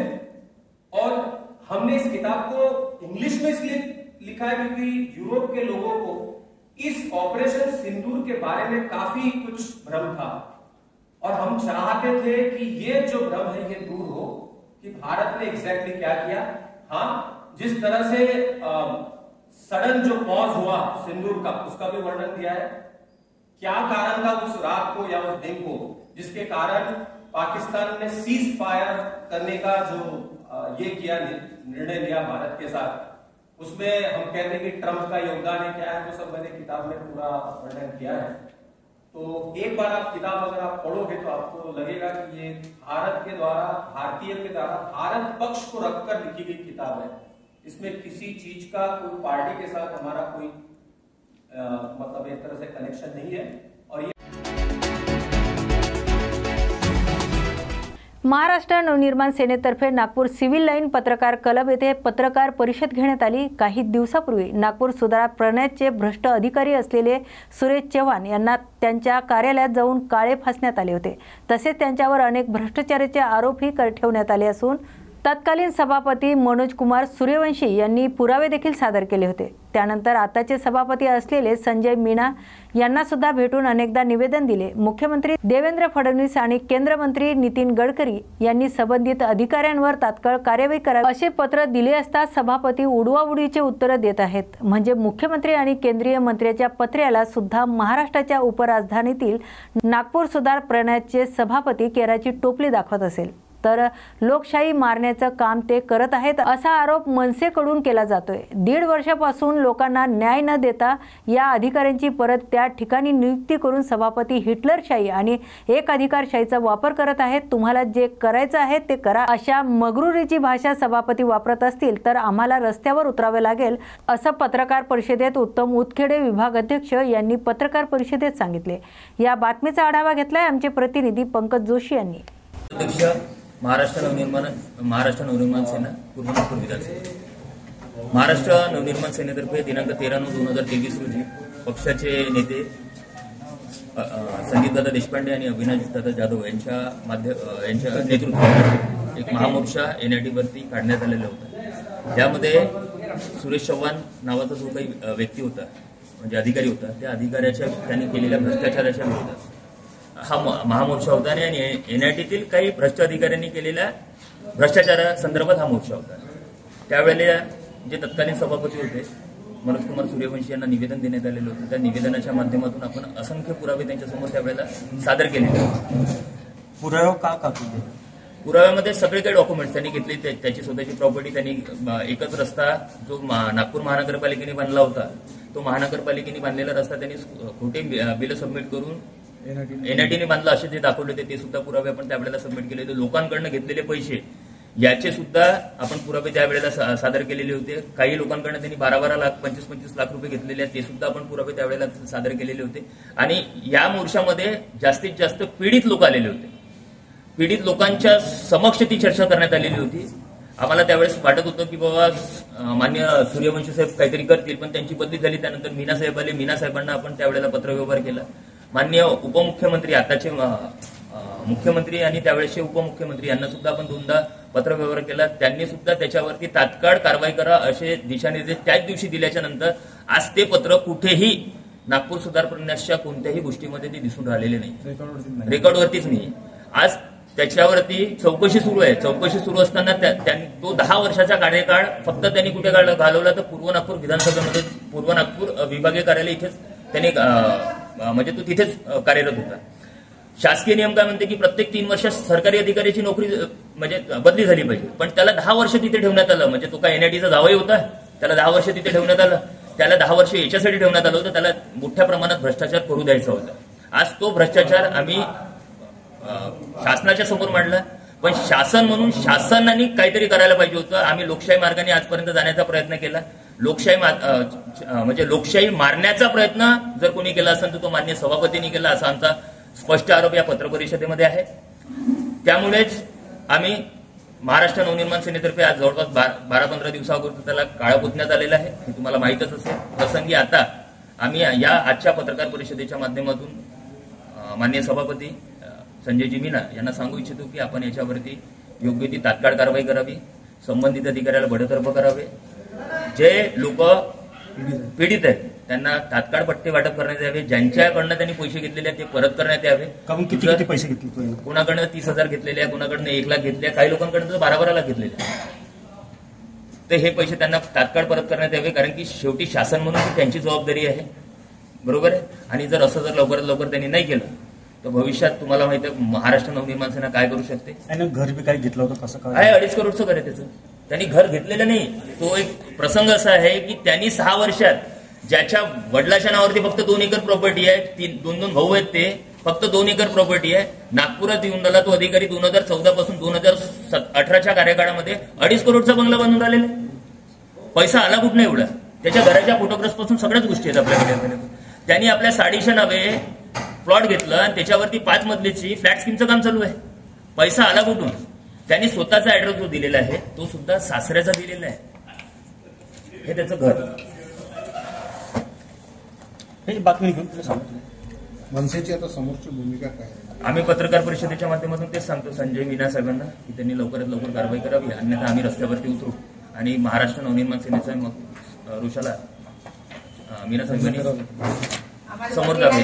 और हमने इस किताब को इंग्लिश में इसलिए लिखा है क्योंकि यूरोप के लोगों को इस ऑपरेशन सिंदूर के बारे में काफी कुछ भ्रम था और हम चाहते थे कि ये जो भ्रम है ये दूर हो कि भारत ने एग्जैक्टली क्या किया. हाँ, जिस तरह से सडन जो पॉज हुआ सिंदूर का, उसका भी वर्णन दिया है. क्या कारण था उस रात को या उस दिन को जिसके कारण पाकिस्तान ने सीज फायर करने का जो ये किया, निर्णय लिया भारत के साथ. उसमें हम कहते हैं कि ट्रंप का योगदान है, क्या है, वो सब मैंने किताब में पूरा वर्णन किया है. तो एक बार आप किताब अगर आप पढ़ोगे तो आपको लगेगा कि ये भारत के द्वारा, भारतीय के द्वारा भारत पक्ष को रखकर लिखी गई किताब है. इसमें किसी चीज का, कोई पार्टी के साथ हमारा कोई मतलब एक तरह से कनेक्शन नहीं है. और ये महाराष्ट्र नवनिर्माण सेनेतर्फे नागपूर सिव्हिल लाईन पत्रकार क्लब येथे पत्रकार परिषद घेण्यात आली. काही दिवसापूर्वी नागपूर सुधार प्रणालीचे भ्रष्ट अधिकारी असलेले सुरेश चव्हाण यांना त्यांच्या कार्यालयात जाऊन काळे फासण्यात आले होते. तसेच त्यांच्यावर अनेक भ्रष्टाचाराचे आरोपही ठेवण्यात आले असून तत्कालीन सभापती मनोज कुमार सूर्यवंशी यांनी पुरावे देखील सादर केले होते। त्यानंतर आताचे सभापती असलेले संजय मीना यांना सुद्धा भेटून अनेकदा निवेदन दिले। मुख्यमंत्री देवेंद्र फडणवीस आणि केंद्र मंत्री नितीन गडकरी यांनी संबंधित अधिकाऱ्यांवर तात्काळ कार्यवाही करावी असे पत्र दिले असता सभापती उडवाउडीचे उत्तर देत आहेत। म्हणजे मुख्यमंत्री आणि केंद्रीय मंत्र्याच्या पत्र्याला सुद्धा महाराष्ट्राच्या उपराजधानीतील नागपूर सुधार प्रणालीचे सभापती केराची टोपली दाखवत असेल तर लोकशाही मारण्याचं काम ते करत आहेत असा आरोप मनसेकडून केला जातोय। 1.5 वर्षापासून लोकांना न्याय न देता या अधिकाऱ्यांची परत त्या ठिकाणी नियुक्ती करून सभापती हिटलरशाही आणि एक अधिकारशाहीचा वापर करत आहेत। तुम्हाला जे करायचं आहे ते करा अशा मगरुरीची भाषा सभापती वापरत असतील तर आम्हाला रस्त्यावर उतरावे लागेल असं पत्रकार परिषदेत उत्तम उतखेडे विभाग अध्यक्ष यांनी पत्रकार परिषदेत सांगितले। या बातमीचा आढावा घेतलाय आमचे प्रतिनिधी पंकज जोशी यांनी। महाराष्ट्र नवनिर्माण सेना पूर्व नागपूर विधानसभा महाराष्ट्र नवनिर्माण सेनेतर्फे दिनांक 13/9/2023 रोजी पक्षाचे नेते संदीपदादा देशपांडे आणि अविनाशदादा जाधव यांच्या नेतृत्वात एक महामोर्चा NIT वरती काढण्यात आलेला होता। त्यामध्ये सुरेश चव्हाण नावाचा जो काही व्यक्ती होता म्हणजे अधिकारी होता त्या अधिकाऱ्याच्या त्यांनी केलेल्या भ्रष्टाचाराच्या विरोधात हा महामोर्चा होता आणि NITतील काही भ्रष्ट अधिकाऱ्यांनी केलेल्या भ्रष्टाचारासंदर्भात हा मोर्चा होता। त्यावेळेला जे तत्कालीन सभापती होते मनोज कुमार सूर्यवंशी यांना निवेदन देण्यात आलेलं होतं। त्या निवेदनाच्या माध्यमातून आपण असंख्य पुरावे त्यांच्यासमोर त्यावेळेला सादर केलेले होते। पुरावा का पुराव्यामध्ये सगळे काही डॉक्युमेंट्स त्यांनी घेतले, त्याची स्वतःची प्रॉपर्टी, त्यांनी एकच रस्ता जो नागपूर महानगरपालिकेने बांधला होता तो महानगरपालिकेने बांधलेला रस्ता त्यांनी खोटे बिल सबमिट करून NITने बांधला असे जे दाखवले होते ते सुद्धा पुरावे आपण त्यावेळेला सबमिट केले होते। लोकांकडनं घेतलेले पैसे याचे सुद्धा आपण पुरावे त्यावेळेला सादर केलेले होते। काही लोकांकडनं त्यांनी 12 लाख 25 लाख रुपये घेतलेले आहेत ते सुद्धा आपण पुरावे त्यावेळेला सादर केलेले होते। आणि या मोर्चामध्ये जास्तीत जास्त पीडित लोक आलेले होते। पीडित लोकांच्या समक्ष ती चर्चा करण्यात आलेली होती। आम्हाला त्यावेळेस वाटत होतं की बाबा मान्य सूर्यवंशी साहेब काहीतरी करतील, पण त्यांची बदली झाली। त्यानंतर मीना साहेब आले, मीना साहेबांना आपण त्यावेळेला पत्रव्यवहार केला। माननीय उपमुख्यमंत्री आताचे मुख्यमंत्री आणि त्यावेळेसचे उपमुख्यमंत्री यांना सुद्धा आपण 2दा पत्रव्यवहार केला। त्यांनी सुद्धा त्याच्यावरती तात्काळ कारवाई करा असे दिशानिर्देश त्याच दिवशी दिल्याच्या नंतर आज ते पत्र कुठेही नागपूर सुधार प्रणालीच्या कोणत्याही गोष्टीमध्ये ते दिसून राहिलेले नाही, रेकॉर्डवरतीच नाही। आज त्याच्यावरती चौकशी सुरू आहे। चौकशी सुरू असताना तो 10 वर्षाचा कार्यकाळ फक्त त्यांनी कुठे घालवला तर पूर्व नागपूर विधानसभेमध्ये, पूर्व नागपूर विभागीय कार्यालय इथेच त्यांनी म्हणजे तो तिथेच कार्यरत होता। शासकीय नियम काय म्हणते की प्रत्येक 3 वर्षात सरकारी अधिकाऱ्याची नोकरी म्हणजे बदली झाली पाहिजे, पण त्याला 10 वर्ष तिथे ठेवण्यात आलं। म्हणजे तो काय NITचा जावई होता, त्याला 10 वर्ष तिथे ठेवण्यात आलं। त्याला 10 वर्ष याच्यासाठी ठेवण्यात आलं होतं त्याला मोठ्या प्रमाणात भ्रष्टाचार करू द्यायचा होता। आज तो भ्रष्टाचार आम्ही शासनाच्या समोर मांडला, पण शासन म्हणून शासनाने काहीतरी करायला पाहिजे होतं। आम्ही लोकशाही मार्गाने आजपर्यंत जाण्याचा प्रयत्न केला। लोकशाही मारण्याचा प्रयत्न जर कोणी केला असेल तर तो मान्य सभापतींनी केला असा आमचा स्पष्ट आरोप या पत्रपरिषदेमध्ये आहे। त्यामुळेच आम्ही महाराष्ट्र नवनिर्माण सेनेतर्फे आज जवळपास 12-15 दिवसाअगोदर त्याला काळा पुतण्यात आलेला आहे, हे तुम्हाला माहीतच असेल। प्रसंगी आता आम्ही या आजच्या पत्रकार परिषदेच्या माध्यमातून माननीय सभापती संजयजी मीना यांना सांगू इच्छितो की आपण याच्यावरती योग्य ती तात्काळ कारवाई करावी, संबंधित अधिकाऱ्याला बडतर्फ करावे। जे लोक पीडित आहेत त्यांना तात्काळ पट्टे वाटप करण्यात यावे, ज्यांच्याकडनं त्यांनी पैसे घेतलेले आहेत ते परत करण्यात यावे। किती पैसे घेतले? कोणाकडनं 30,000 घेतलेले आहे, कोणाकडनं 1 लाख घेतले, काही लोकांकडनं 12-12 लाख घेतलेले आहे। तर हे पैसे त्यांना तात्काळ परत करण्यात यावे, कारण की शेवटी शासन म्हणून ती त्यांची जबाबदारी आहे, बरोबर आहे। आणि जर असं जर लवकरात लवकर त्यांनी नाही केलं तर भविष्यात तुम्हाला माहिती आहे महाराष्ट्र नवनिर्माण सेना काय करू शकते। घर बी काय घेतलं होतं, कसं काय 2.5 करोडचं घर आहे त्याचं, त्यांनी घर घेतलेलं नाही। तो एक प्रसंग असा आहे की त्यांनी 6 वर्षात ज्याच्या वडिलाच्या नावावरती फक्त 2 एकर प्रॉपर्टी आहे, 2 भाऊ आहेत, ते फक्त 2 एकर प्रॉपर्टी आहे, नागपुरात येऊन राहिला तो अधिकारी 2014 पासून 2018च्या कार्यकाळामध्ये 2.5 करोडचा बंगला बांधून राहिलेला आहे। पैसा आला कुठं एवढा, त्याच्या घराच्या फोटोग्राफ्स पासून सगळ्याच गोष्टी आहेत आपल्याकडे। त्यांनी आपल्या 750 नावे प्लॉट घेतलं आणि त्याच्यावरती 5 मजलीची फ्लॅट स्कीमचं काम चालू आहे। पैसा आला कुठून? त्यांनी स्वतःचा ऍड्रेस जो दिलेला आहे तो सुद्धा सासऱ्याचा दिलेला आहे, हे त्याचं घर। हे बातमी घेऊन तुला सांगतो मनसेची आता समोरची भूमिका काय? आम्ही पत्रकार परिषदेच्या माध्यमातून तेच सांगतो संजय मीना साहेबांना की त्यांनी लवकरात लवकर कारवाई करावी, अन्यथा आम्ही रस्त्यावरती उतरू आणि महाराष्ट्र नवनिर्माण सेनेचा मग ऋषाला मीना साहेबांनी समोर जावे.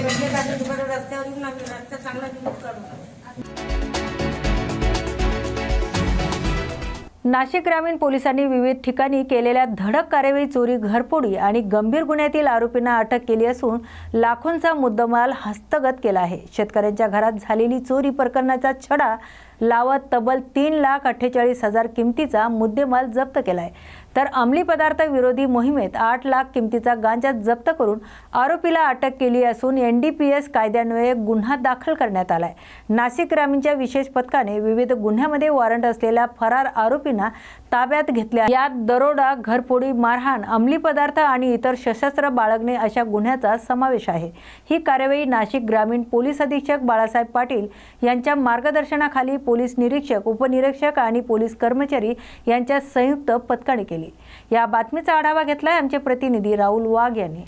नाशिक ग्रामीण पोलिसांनी विविध ठिकाणी केलेल्या धडक कारवाई, चोरी, घरफोडी आणि गंभीर गुन्ह्यातील आरोपींना अटक केली असून लाखोंचा मुद्देमाल हस्तगत केला आहे. शेतकऱ्यांच्या घरात झालेली चोरी प्रकरणाचा छडा लावत तब्बल 3,48,000 किमतीचा मुद्देमाल जप्त केलाय. तर अंमली पदार्थ विरोधी मोहिमेत 8 लाख किमतीचा गांजा जप्त करून आरोपीला अटक केली असून NDPS कायद्यान्वये गुन्हा दाखल करण्यात आलाय. नाशिक ग्रामीणच्या विशेष पथकाने विविध गुन्ह्यामध्ये वॉरंट असलेल्या फरार आरोपींना ताब्यात घेतल्या. यात दरोडा, घरफोडी, मारहाण, अंमली पदार्थ आणि इतर सशस्त्र बाळगणे अशा गुन्ह्याचा समावेश आहे. ही कार्यवाही नाशिक ग्रामीण पोलीस अधीक्षक बाळासाहेब पाटील यांच्या मार्गदर्शनाखाली पोलीस निरीक्षक, उपनिरीक्षक आणि पोलीस कर्मचारी यांच्या संयुक्त पथकाने केली. या बातमीचा आढावा घेतलाय आमचे प्रतिनिधी राहुल वाघ यांनी.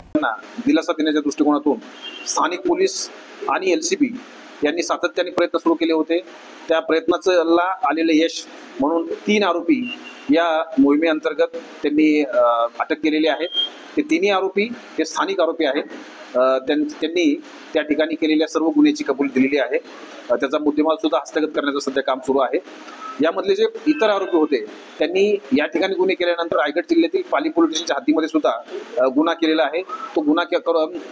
दिलासा देण्याच्या दृष्टिकोनातून स्थानिक पोलीस आणि LCB यांनी सातत्याने प्रयत्न सुरू केले होते. त्या प्रयत्नाचं आलेलं यश म्हणून 3 आरोपी या मोहिमेअंतर्गत त्यांनी अटक केलेली आहे. ते 3 आरोपी हे स्थानिक आरोपी आहेत. त्यांनी त्या ठिकाणी केलेल्या सर्व गुन्ह्याची कबुली दिलेली आहे. त्याचा मुद्देमाल सुद्धा हस्तगत करण्याचं सध्या काम सुरू आहे. यामधले जे इतर आरोपी होते त्यांनी या ठिकाणी गुन्हे केल्यानंतर रायगड जिल्ह्यातील पाली पोलीस स्टेशनच्या हद्दीमध्ये सुद्धा गुन्हा केलेला आहे. तो गुन्हा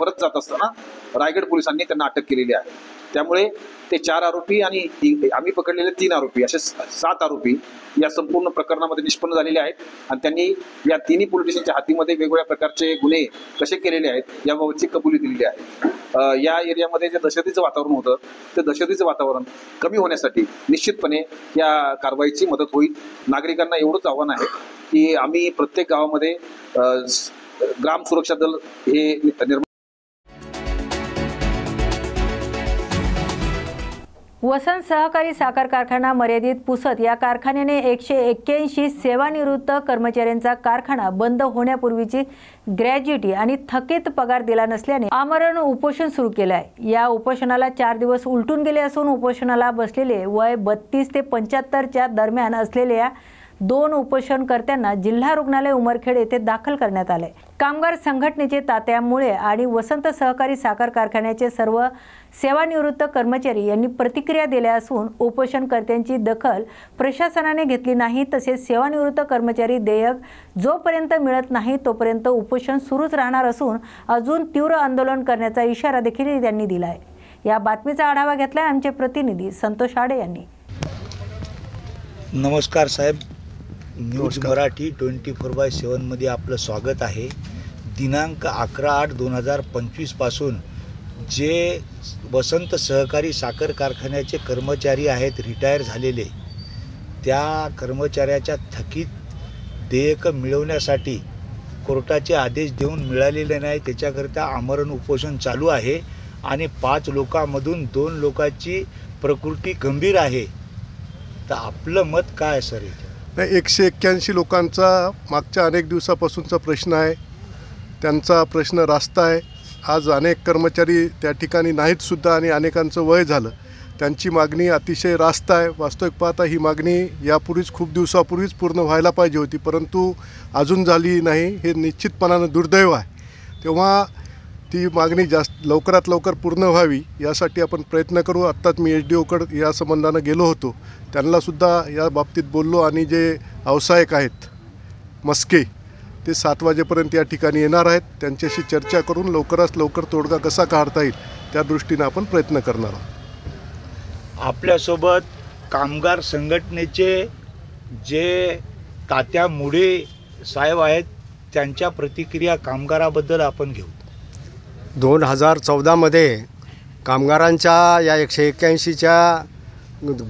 परत जात असताना रायगड पोलिसांनी त्यांना अटक केलेली आहे. त्यामुळे ते 4 आरोपी आणि आम्ही पकडलेले 3 आरोपी असे 7 आरोपी या संपूर्ण प्रकरणामध्ये निष्पन्न झालेले आहेत. आणि त्यांनी या 3 पोलीस स्टेशनच्या हद्दीमध्ये वेगवेगळ्या प्रकारचे गुन्हे कसे केलेले आहेत याबाबतची कबुली दिलेली आहे. या एरियामध्ये जे दहशतीचं वातावरण होतं ते दहशतीचं वातावरण कमी होण्यासाठी निश्चितपणे या कारवाईची मदत होईल. नागरिकांना एवढंच आव्हान आहे की आम्ही प्रत्येक गावामध्ये ग्राम सुरक्षा दल हे निर्माण. वसंत सहकारी साखर कारखाना मर्यादित पुसद या कारखान्याने 181 सेवानिवृत्त कर्मचाऱ्यांचा कारखाना बंद होण्यापूर्वीची ग्रॅज्युटी आणि थकीत पगार दिला नसल्याने आमरण उपोषण सुरू केलं आहे. या उपोषणाला 4 दिवस उलटून गेले असून उपोषणाला बसलेले वय 32 ते 75च्या दरम्यान असलेल्या 2 उपोषणकर्त्यांना जिल्हा रुग्णालय उमरखेड येथे दाखल करण्यात आले. कामगार संघटनेचे तात्या मुळे आणि वसंत सहकारी साखर कारखान्याचे सर्व सेवानिवृत्त कर्मचारी यांनी प्रतिक्रिया दिल्या असून उपोषणकर्त्यांची दखल प्रशासनाने घेतली नाही. तसेच सेवानिवृत्त कर्मचारी देयक जोपर्यंत मिळत नाही तोपर्यंत उपोषण सुरूच राहणार असून अजून तीव्र आंदोलन करण्याचा इशारा देखील त्यांनी दिला आहे. या बातमीचा आढावा घेतलाय आमचे प्रतिनिधी संतोष आडे यांनी. नमस्कार साहेब, न्यूज मराठी 24/7 मध्ये आपलं स्वागत आहे. दिनांक 11/8/2025 पासून जे वसंत सहकारी साखर कारखान्याचे कर्मचारी आहेत रिटायर झालेले, त्या कर्मचाऱ्याच्या थकीत देयक मिळवण्यासाठी कोर्टाचे आदेश देऊन मिळालेले नाही, त्याच्याकरिता आमरण उपोषण चालू आहे. आणि 5 लोकांमधून 2 लोकांची प्रकृती गंभीर आहे. तर आपलं मत काय सर? 181 लोकांचा मागच्या अनेक दिवसापासूनचा प्रश्न आहे. त्यांचा प्रश्न रास्त आहे. आज अनेक कर्मचारी त्या ठिकाणी नाहीत सुद्धा आणि अनेकांचं वय झालं. त्यांची मागणी अतिशय रास्त आहे. वास्तविक पाहता ही मागणी यापूर्वीच खूप दिवसापूर्वीच पूर्ण व्हायला पाहिजे होती, परंतु अजून झाली नाही. हे निश्चितपणानं दुर्दैव आहे. तेव्हा ती मागणी लवकरात लवकर पूर्ण व्हावी यासाठी आपण प्रयत्न करू. आत्ताच मी SDOकडे या संबंधानं गेलो होतो. त्यांनासुद्धा या बाबतीत बोललो आणि जे व्यावसायिक आहेत मस्के ते 7 वाजेपर्यंत या ठिकाणी येणार आहेत. त्यांच्याशी चर्चा करून लवकरात लवकर तोडगा कसा काढता येईल त्या दृष्टीनं आपण प्रयत्न करणार आहोत. आपल्यासोबत कामगार संघटनेचे जे तात्या मुळे साहेब आहेत, त्यांच्या प्रतिक्रिया कामगाराबद्दल आपण घेऊ. 2014मध्ये कामगारांच्या या 181च्या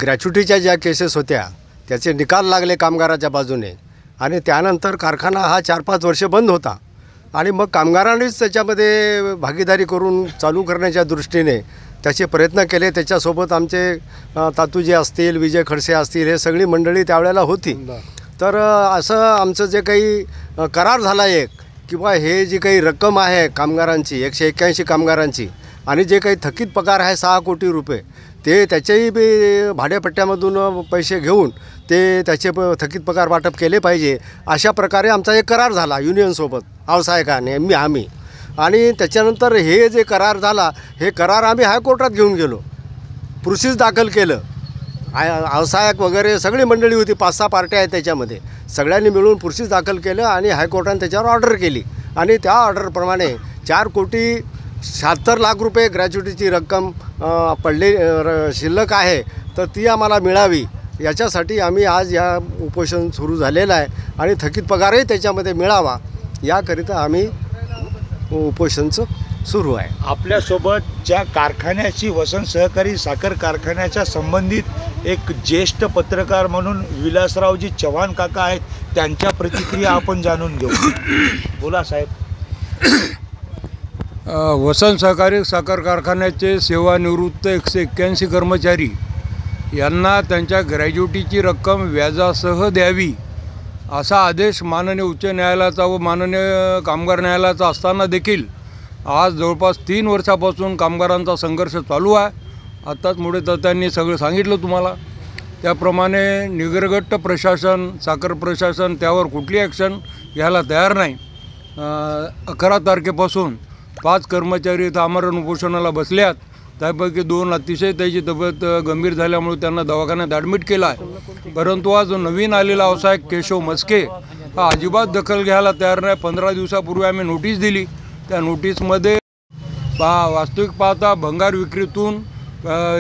ग्रॅच्युटीच्या ज्या केसेस होत्या त्याचे निकाल लागले कामगाराच्या बाजूने आणि त्यानंतर कारखाना हा 4-5 वर्ष बंद होता आणि मग कामगारांनीच त्याच्यामध्ये भागीदारी करून चालू करण्याच्या दृष्टीने त्याचे प्रयत्न केले. त्याच्यासोबत आमचे तातूजी असतील, विजय खडसे असतील, हे सगळी मंडळी त्यावेळेला होती. तर असं आमचं जे काही करार झाला एक किंवा हे जी काही रक्कम आहे कामगारांची 181 कामगारांची आणि जे काही थकीत पगार आहे 6 कोटी रुपये ते त्याच्याही बी भाड्यापट्ट्यामधून पैसे घेऊन ते त्याचे थकीत पगार वाटप केले पाहिजे अशा प्रकारे आमचा एक करार झाला युनियनसोबत व्यावसायिकाने आम्ही आणि त्याच्यानंतर हे जे करार झाला हे करार आम्ही हायकोर्टात घेऊन गेलो, प्रोसेस दाखल केलं. व्यावसायिक वगैरे सगळी मंडळी होती, 5-6 पार्ट्या आहेत त्याच्यामध्ये, सगळ्यांनी मिळून प्रोसेस दाखल केलं आणि हायकोर्टाने त्याच्यावर ऑर्डर केली आणि त्या ऑर्डरप्रमाणे 4,76,00,000 रुपये ग्रॅच्युटीची रक्कम शिल्लक आहे तर ती आम्हाला मिळावी याच्यासाठी आम्ही आज या उपोषण सुरू झालेलं आहे आणि थकीत पगारही त्याच्यामध्ये मिळावा याकरिता आम्ही उपोषणचं सुरू आहे. आपल्यासोबत ज्या कारखान्याची वसंत सहकारी साखर कारखान्याच्या संबंधित एक ज्येष्ठ पत्रकार म्हणून विलासरावजी चव्हाण काका आहेत, त्यांच्या प्रतिक्रिया आपण जाणून घेऊ. बोला साहेब. वसंत सहकारी साखर कारखान्याचे सेवानिवृत्त 181 कर्मचारी यांना त्यांच्या ग्रॅज्युटीची रक्कम व्याजासह द्यावी असा आदेश माननीय उच्च न्यायालयाचा व माननीय कामगार न्यायालयाचा असताना देखील आज जवळपास 3 वर्षापासून कामगारांचा संघर्ष चालू आहे. आत्ताच मोठे तात्यांनी सगळं सांगितलं तुम्हाला. त्याप्रमाणे निगरगट्ट प्रशासन, साखर प्रशासन त्यावर कुठली ॲक्शन घ्यायला तयार नाही. 11 तारखेपासून 5 कर्मचारी इथं आमरण उपोषणाला बसल्यात. त्यापैकी 2 अतिशय त्याची तब्येत गंभीर झाल्यामुळे त्यांना दवाखान्यात ॲडमिट केला आहे. परंतु आज नवीन आलेला व्यावसायिक केशव मस्के हा अजिबात दखल घ्यायला तयार नाही. 15 दिवसापूर्वी आम्ही नोटीस दिली. त्या नोटीसमध्ये वास्तविक पाहता भंगार विक्रीतून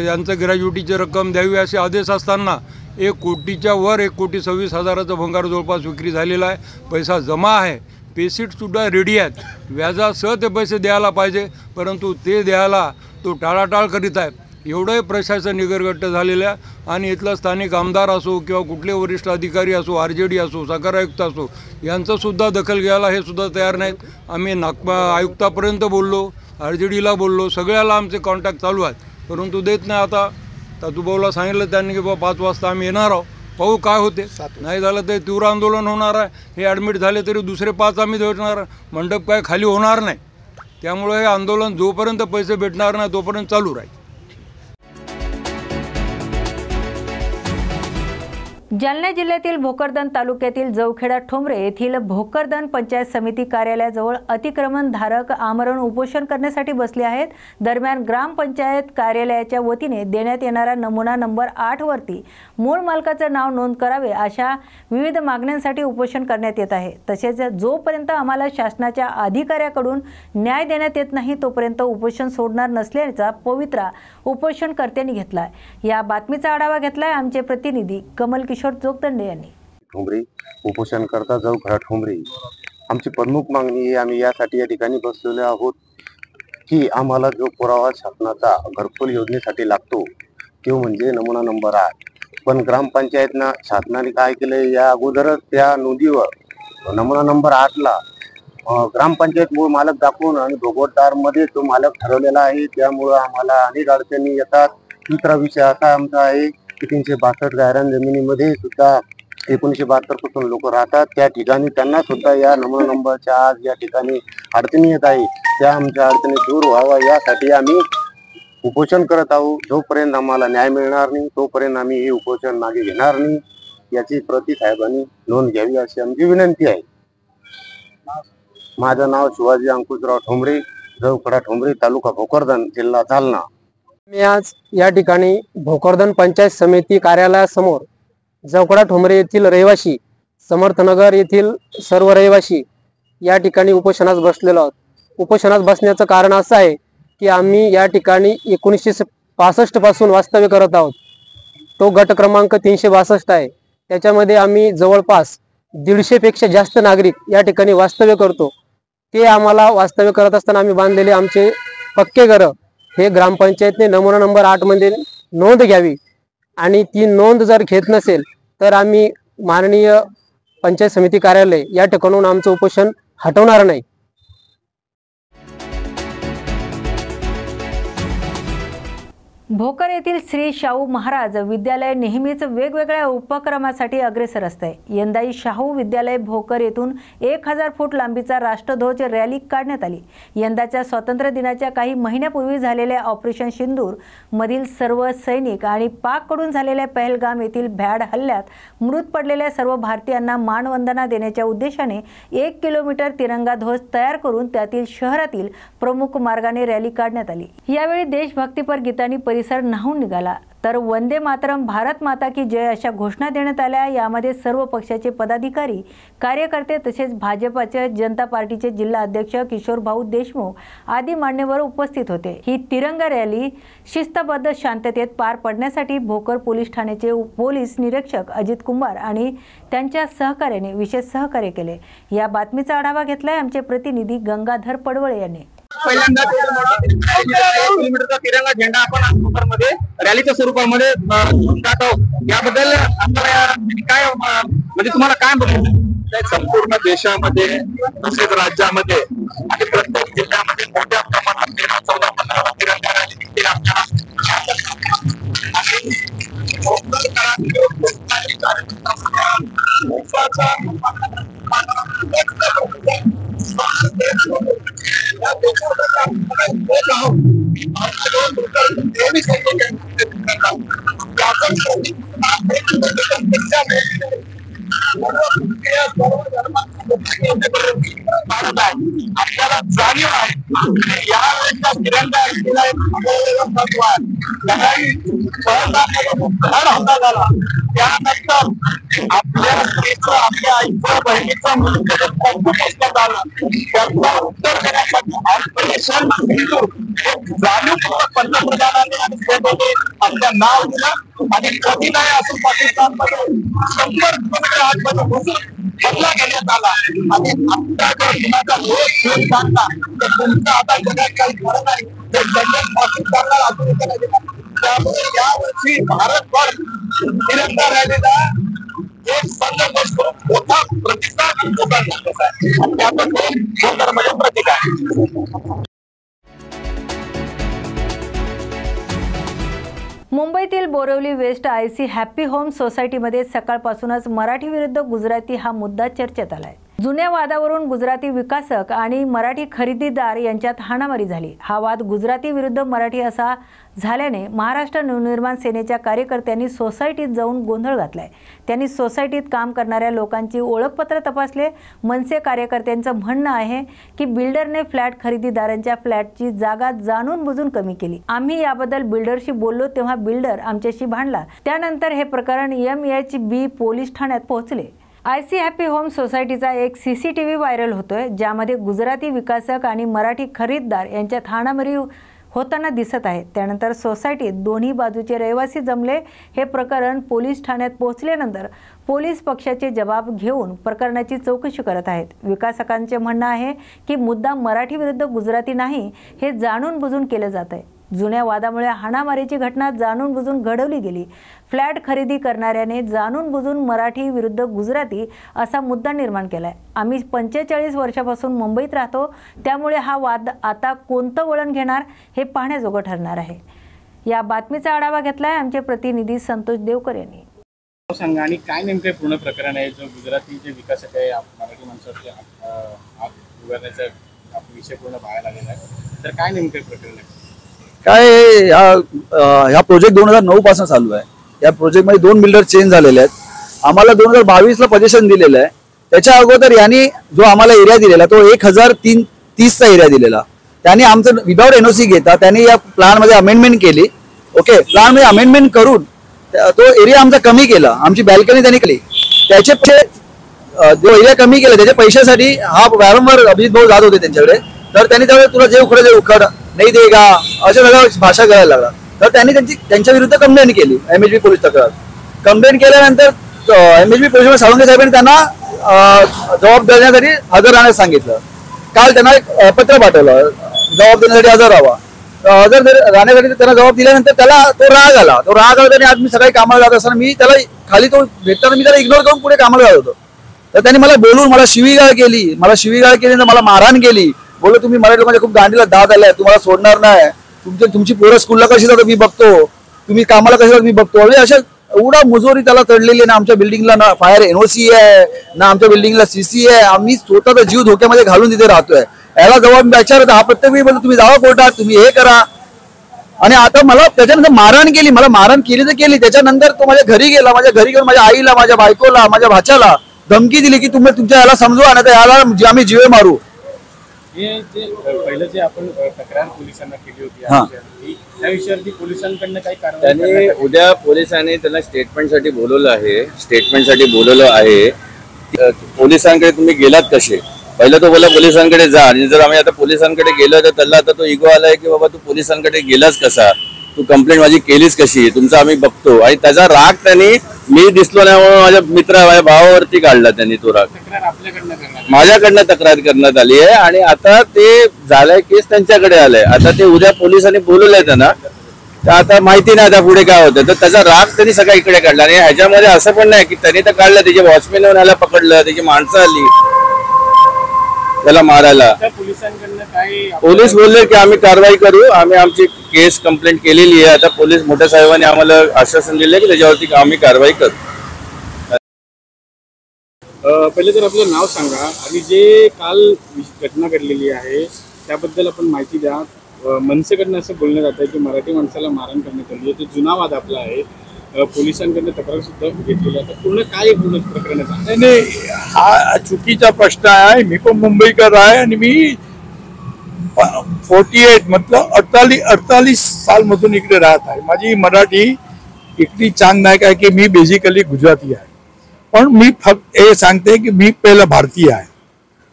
यांचं ग्रॅज्युटीची रक्कम द्यावी असे आदेश असताना 1 कोटीच्या वर 1,26,00,000 भंगार जवळपास विक्री झालेला आहे. पैसा जमा आहे, पेशीटसुद्धा रेडी आहेत, व्याजासह ते पैसे द्यायला पाहिजे परंतु ते द्यायला तो टाळाटाळ करीत आहे. एवढंही प्रशासन निगरगट्ट झालेलं आहे आणि इथलं स्थानिक आमदार असो किंवा कुठले वरिष्ठ अधिकारी असो, RJD असो, साखर आयुक्त असो यांचंसुद्धा दखल घ्यायला हे सुद्धा तयार नाहीत. आम्ही आयुक्तापर्यंत बोललो, RJDला बोललो, सगळ्याला आमचे कॉन्टॅक्ट चालू आहेत परंतु देत नाही. आता तातूभाऊला सांगितलं त्यांनी की बाबा 5 वाजता आम्ही येणार आहोत, पाहू काय होते. नाही झालं तर तीव्र आंदोलन होणार आहे. हे ॲडमिट झाले तरी दुसरे 5 आम्ही भेटणार, मंडप काय खाली होणार नाही. त्यामुळे हे आंदोलन जोपर्यंत पैसे भेटणार नाही तोपर्यंत चालू राहील. जालना जिल्ह्यातील भोकरदन तालुक्यातील जवखेडा ठोंबरे येथील भोकरदन पंचायत समिती कार्यालयाजवळ अतिक्रमणधारक आमरण उपोषण करण्यासाठी बसले आहेत. दरम्यान ग्रामपंचायत कार्यालयाच्या वतीने देण्यात येणारा नमुना नंबर 8 वरती मूळ मालकाचं नाव नोंद करावे अशा विविध मागण्यांसाठी उपोषण करण्यात येत आहे. तसेच जोपर्यंत आम्हाला शासनाच्या अधिकाऱ्याकडून न्याय देण्यात येत नाही तोपर्यंत उपोषण सोडणार नसल्याचा पवित्रा उपोषणकर्त्यांनी घेतलाय. या बातमीचा आढावा घेतलाय आमचे प्रतिनिधी कमल किशोर जोगदंडे यांनी. ठोंबरे उपोषणकर्ता जवखेडा ठोंबरे, आमची प्रमुख मागणी आहे, आम्ही यासाठी या ठिकाणी बसलेलो आहोत की आम्हाला जो पुरावा शासनाचा घरकुल योजनेसाठी लागतो तो म्हणजे नमुना नंबर 8. पण ग्रामपंचायतनं शासनाने काय केलं, या अगोदरच त्या नोंदीवर नमुना नंबर 8ला ग्रामपंचायत मूळ मालक दाखवून आणि भोगवतदारमध्ये तो मालक ठरवलेला आहे. त्यामुळं आम्हाला अनेक अडचणी येतात. दुसरा विषय असा आमचा आहे की 362 गायरान जमिनीमध्ये सुद्धा 1972 पासून लोक राहतात. त्या ठिकाणी त्यांना सुद्धा या नमुना नंबरच्या आज या ठिकाणी अडचणी येत आहे. त्या आमच्या अडचणी दूर व्हावा यासाठी आम्ही उपोषण करत आहोत. जोपर्यंत आम्हाला न्याय मिळणार नाही तोपर्यंत आम्ही हे उपोषण मागे घेणार नाही. याची प्रति साहेबांनी नोंद घ्यावी अशी आमची विनंती आहे. माझं नाव शिवाजी अंकुशराव ठोंबरे, जवखेडा ठोंबरे, तालुका भोकरदन, जिल्हा जालना. मी आज या ठिकाणी भोकरदन पंचायत समिती कार्यालयासमोर जवखेडा ठोंबरे येथील रहिवासी, समर्थनगर येथील सर्व रहिवासी या ठिकाणी उपोषणास बसलेलो आहोत. उपोषणास बसण्याचं कारण असं आहे की आम्ही या ठिकाणी 1965 पासून वास्तव्य करत आहोत. तो गट क्रमांक 362 आहे. त्याच्यामध्ये आम्ही जवळपास 150 पेक्षा जास्त नागरिक या ठिकाणी वास्तव्य करतो. ते आम्हाला वास्तव्य करत असताना आम्ही बांधलेले आमचे पक्के घरं हे ग्रामपंचायतने नमुना नंबर 8 मध्ये नोंद घ्यावी आणि ती नोंद जर घेत नसेल तर आम्ही माननीय पंचायत समिती कार्यालय या ठिकाणून आमचं उपोषण हटवणार नाही. भोकर येथील श्री शाहू महाराज विद्यालय नेहमीच वेगवेगळ्या उपक्रमासाठी अग्रेसर असते। यंदाही शाहू विद्यालय भोकर येथून 1000 फूट लांबीचा राष्ट्रध्वज रॅली काढण्यात आली। यंदाच्या स्वातंत्र्य दिनाच्या काही महिन्यापूर्वी झालेल्या ऑपरेशन सिंदूर मधील सर्व सैनिक आणि पाककडून झालेल्या पहलगाम येथील भ्याड हल्ल्यात मृत पडलेल्या सर्व भारतीयांना मानवंदना देण्याच्या उद्देशाने 1 किलोमीटर तिरंगा ध्वज तयार करून त्यातील शहरातील प्रमुख मार्गाने रॅली काढण्यात आली। यावेळी देशभक्तीपर गीतांनी परिसर न्हाऊन निघाला, तर वंदे मातरम, भारत माता की जय अशा घोषणा देण्यात आल्या। यामध्ये सर्व पक्षाचे पदाधिकारी, कार्यकर्ते तसेच भाजपचे जनता पार्टीचे जिल्हा अध्यक्ष किशोर भाऊ देशमुख आदी मान्यवर उपस्थित होते। ही तिरंगा रॅली शिस्तबद्ध शांततेत पार पडण्यासाठी भोकर पोलीस ठाण्याचे पोलीस निरीक्षक अजित कुमार आणि त्यांच्या सहकार्याने विशेष सहकार्य केले। या बातमीचा आढावा घेतलाय आमचे प्रतिनिधी गंगाधर पडवळे यांनी। पहिल्यांदा 1 किलोमीटरचा तिरंगा झेंडा आपण भोकरमध्ये रॅलीच्या स्वरूपामध्ये दाखवतो। याबद्दल काय म्हणजे तुम्हाला काय बघायचं? संपूर्ण देशामध्ये तसेच राज्यामध्ये आणि प्रत्येक जिल्ह्यामध्ये मोठ्या प्रमाणात 13-14-15 तिरंगा रॅली निघतील आपल्याला। आपल्याला जाणीव आहे यावेळेचा तिरंगा त्यानंतर आपल्या स्त्रीचं, आपल्या आईचं, बहिणीचं मृत्यू झालं त्याचा उत्तर देण्यासाठी ऑपरेशन सिंदूर जाणीवपूर्वक पंतप्रधानांनी आणि सेनेने आपलं नाव दिलं आणि कधी नाही असून पाकिस्तानमध्ये 100 किलोमीटर आतमध्ये घुसून बदला घेण्यात आला आणि आता जर कुणाचा रोज घेऊन टाकला तर तुमचं आता जगात काही खरं नाही, ते जगात पाकिस्तानला लागू केलं। त्यामुळे यावर्षी भारतभर तिरंगा रॅलीला एक संघ मोठा प्रतिसाद त्याबद्दल भोकरमध्ये प्रतीक आहे। मुंबईतील Borivali west IC happy home सोसायटीमध्ये सकाळपासूनच मराठी विरुद्ध गुजराती हा मुद्दा चर्चेत आलाय। जुन्या वादावरून गुजराती विकासक आणि मराठी खरेदीदार यांच्यात हाणामारी झाली। हा वाद गुजराती विरुद्ध मराठी असा झाल्याने महाराष्ट्र नवनिर्माण सेनेच्या कार्यकर्त्यांनी सोसायटीत जाऊन गोंधळ घातलाय। त्यांनी सोसायटीत काम करणाऱ्या लोकांची ओळखपत्र तपासले। मनसे कार्यकर्त्यांचं म्हणणं आहे की बिल्डरने फ्लॅट खरेदीदारांच्या फ्लॅटची जागा जाणून बुजून कमी केली। आम्ही याबद्दल बिल्डरशी बोललो तेव्हा बिल्डर आमच्याशी भांडला। त्यानंतर हे प्रकरण MHB पोलीस ठाण्यात पोहोचले। IC हॅपी होम सोसायटीचा एक CCTV व्हायरल होतोय, ज्यामध्ये गुजराती विकासक आणि मराठी खरेदीदार यांच्यात हाणामारी होताना दिसत आहे। त्यानंतर सोसायटीत दोन्ही बाजूचे रहिवासी जमले। हे प्रकरण पोलीस ठाण्यात पोहोचल्यानंतर पोलीस पक्षाचे जबाब घेऊन प्रकरणाची चौकशी करत आहेत। विकासकांचे म्हणणं आहे की मुद्दा मराठी विरुद्ध गुजराती नाही, हे जाणून बुजून केले जात आहे। जुन्या वादामुळे हाणामारीची घटना जाणून बुजून घडवली गेली। फ्लॅट खरेदी करणाऱ्याने जाणून बुजून मराठी विरुद्ध गुजराती असा मुद्दा निर्माण केलाय। आम्ही 45 वर्षापासून मुंबईत राहतो, त्यामुळे हा वाद आता कोणतं वळण घेणार हे पाहण्याजोगं ठरणार आहे। या बातमीचा आढावा घेतलाय आमचे प्रतिनिधी संतोष देवकर यांनी। सांगा आणि काय नेमके पूर्ण प्रकरण आहे जो गुजराती जे विकासक आहे मराठी माणसाचे हात उघडण्याचा विषय पूर्ण बाहेर आलेला आहे, तर काय नेमके प्रकरण आहे? काय ह्या प्रोजेक्ट 2009 पासून चालू आहे। या प्रोजेक्ट मध्ये 2 बिल्डर चेंज झालेले आहेत। आम्हाला 2022 ला पोझिशन दिलेलं आहे। त्याच्या अगोदर यांनी जो आम्हाला एरिया दिलेला तो 1030चा एरिया दिलेला, त्यांनी आमचं विदाउट NOC घेता त्यांनी या प्लॅन मध्ये अमेंडमेंट केली। ओके, प्लॅन मध्ये अमेंडमेंट करून तो एरिया आमचा कमी केला, आमची बॅल्कनी त्यांनी केली। त्याचे जो एरिया कमी केला त्याच्या पैशासाठी हा वारंवार अभिजित भाऊ जात होते त्यांच्याकडे, तर त्यांनी त्यावेळेस तुला जे उखड नाही देगा अशा सगळ्या भाषा करायला लागला। तर त्यांनी त्यांच्या विरुद्ध कंप्लेंट केली MHB पोलीस तक्रार। कंप्लेंट केल्यानंतर MHB पोलीस साळुंके साहेबांनी त्यांना जबाब देण्यासाठी हजर राहण्यास सांगितलं। काल त्यांना एक पत्र पाठवलं जबाब देण्यासाठी हजर राहावा। हजर राहण्यासाठी त्यांना जबाब दिल्यानंतर त्याला तो राग आला आणि आज मी सकाळी कामाला जात असताना मी त्याला खाली तो भेटताना मी त्याला इग्नोर करून पुढे कामाला जात होतो। तर त्यांनी मला बोलून मला शिवीगाळ केली, मला मारहाण केली। बोललो तुम्ही मराठी लोकांच्या खूप गांडीला दाद आलाय, तुम्हाला सोडणार नाही, तुमची पोरं स्कूलला कशी जातात मी बघतो, तुम्ही कामाला कशी जातात मी बघतो. म्हणजे अशा एवढा मुजोरी त्याला चढलेली आहे ना. आमच्या बिल्डिंगला ना फायर NOC आहे ना, आमच्या बिल्डिंगला CC आहे. आम्ही स्वतःचा जीव धोक्यामध्ये घालून तिथे राहतोय. याला जबाब विचारत हा प्रत्येक वेळी बोलतो तुम्ही जावा कोर्टात, तुम्ही हे करा. आणि आता मला त्याच्यानंतर मारहाण केली, मला मारहाण केली तर केली. त्याच्यानंतर तो माझ्या घरी गेला, माझ्या घरी घेऊन माझ्या आईला, माझ्या बायकोला, माझ्या भाच्याला धमकी दिली की तुम्ही तुमच्या याला समजवा नाही तर याला आम्ही जीवे मारू. हे जे पहिलं जे आपण तक्रार पोलिसांना केली होती त्या विषयावरती पोलिसांकडनं काही कारवाई त्यांनी उद्या पोलिसांनी त्यांना स्टेटमेंटसाठी बोलवलं आहे. पोलिसांकडे तुम्ही गेलात कसे? पहिलं तो बोला पोलिसांकडे जा, आणि जर आम्ही आता पोलिसांकडे गेलो तर त्याला आता तो इगो आलाय की बाबा तू पोलिसांकडे गेलास कसा, तू कंप्लेंट माझी केलीस कशी, तुमचा आम्ही बघतो. आणि त्याचा राग त्यांनी मी दिसलो नाही म्हणून माझ्या भावावरती काढला त्यांनी. तो राग माझ्याकडनं तक्रार करण्यात आली आहे आणि आता ते झालंय केस त्यांच्याकडे आलाय. आता ते उद्या पोलिसांनी बोलवलंय त्यांना, तर आता माहिती नाही आता पुढे काय होतं. तर त्याचा राग त्यांनी सगळा इकडे काढला. आणि ह्याच्यामध्ये असं पण नाही की त्यांनी तर काढलं, त्याचे वॉचमॅन येऊन ह्याला पकडलं, त्याची माणसं आली त्याला मारायला. पोलीस बोलले की आम्ही कारवाई करू, आम्ही आमची केस कंप्लेंट केलेली आहे. आता पोलीस मोठ्या साहेबांनी आम्हाला आश्वासन दिले की त्याच्यावरती आम्ही कारवाई करू. पहिले तर आपलं नाव सांगा आणि जे काल घटना घडलेली आहे त्याबद्दल आपण माहिती द्या. मनसेकडनं असं बोलण्यात जातं की मराठी माणसाला मारहाण करण्यात आली आहे. तो जुना वाद आपला आहे. पोलिसांकडनं तक्रार सुद्धा घेतलेली आहे. पूर्ण काय पूर्ण प्रकरण आहे? नाही, हा चुकीचा प्रश्न आहे. मी पण मुंबईकर आहे आणि मी 48 मतलब 48 साल मधून इकडे राहत आहे. माझी मराठी इतकी चांग नाही काय की मी बेसिकली गुजराती आहे. पण मी फक्त हे सांगते की मी पहिला भारतीय आहे.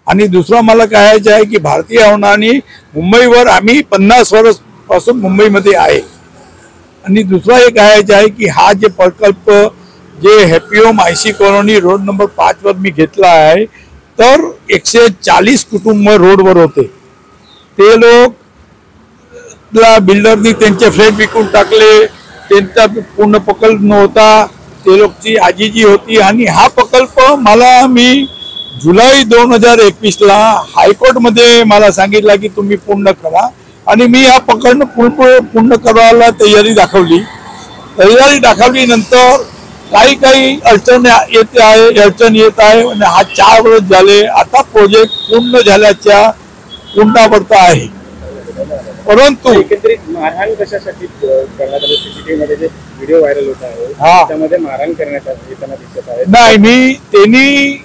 आणि दुसरं मला कहायचं आहे की भारतीय होण्याने मुंबईवर आम्ही 50 वर्षापासून मुंबईमध्ये आहे. आणि दुसरा एक कहायचं आहे की हा जे प्रकल्प जे happy home IC colony road number 5 वर मी घेतला आहे, तर 140 कुटुंब रोडवर होते. ते लोक बिल्डरनी त्यांचे फ्लॅट विकून टाकले. त्यांचा पूर्ण प्रकल्प नव्हता, ते लोकची आजीजी होती. आणि हा प्रकल्प मी जुलै 2021ला हायकोर्टमध्ये मला सांगितलं की तुम्ही पूर्ण करा. आणि मी हा प्रकरण पूर्ण करायला तयारी दाखवली. नंतर काही अडचण येत आहे. आणि हा 4 वर्ष झाले. आता प्रोजेक्ट पूर्ण झाल्याच्या पुनरावृत्त आहे. परंतु एकत्रित मारहाण कशासाठी करण्यात आली? CCTV मध्ये जे व्हिडिओ व्हायरल होत आहे त्यामध्ये मारहाण करण्यात येताना दिसत आहे. नाही, त्यांनी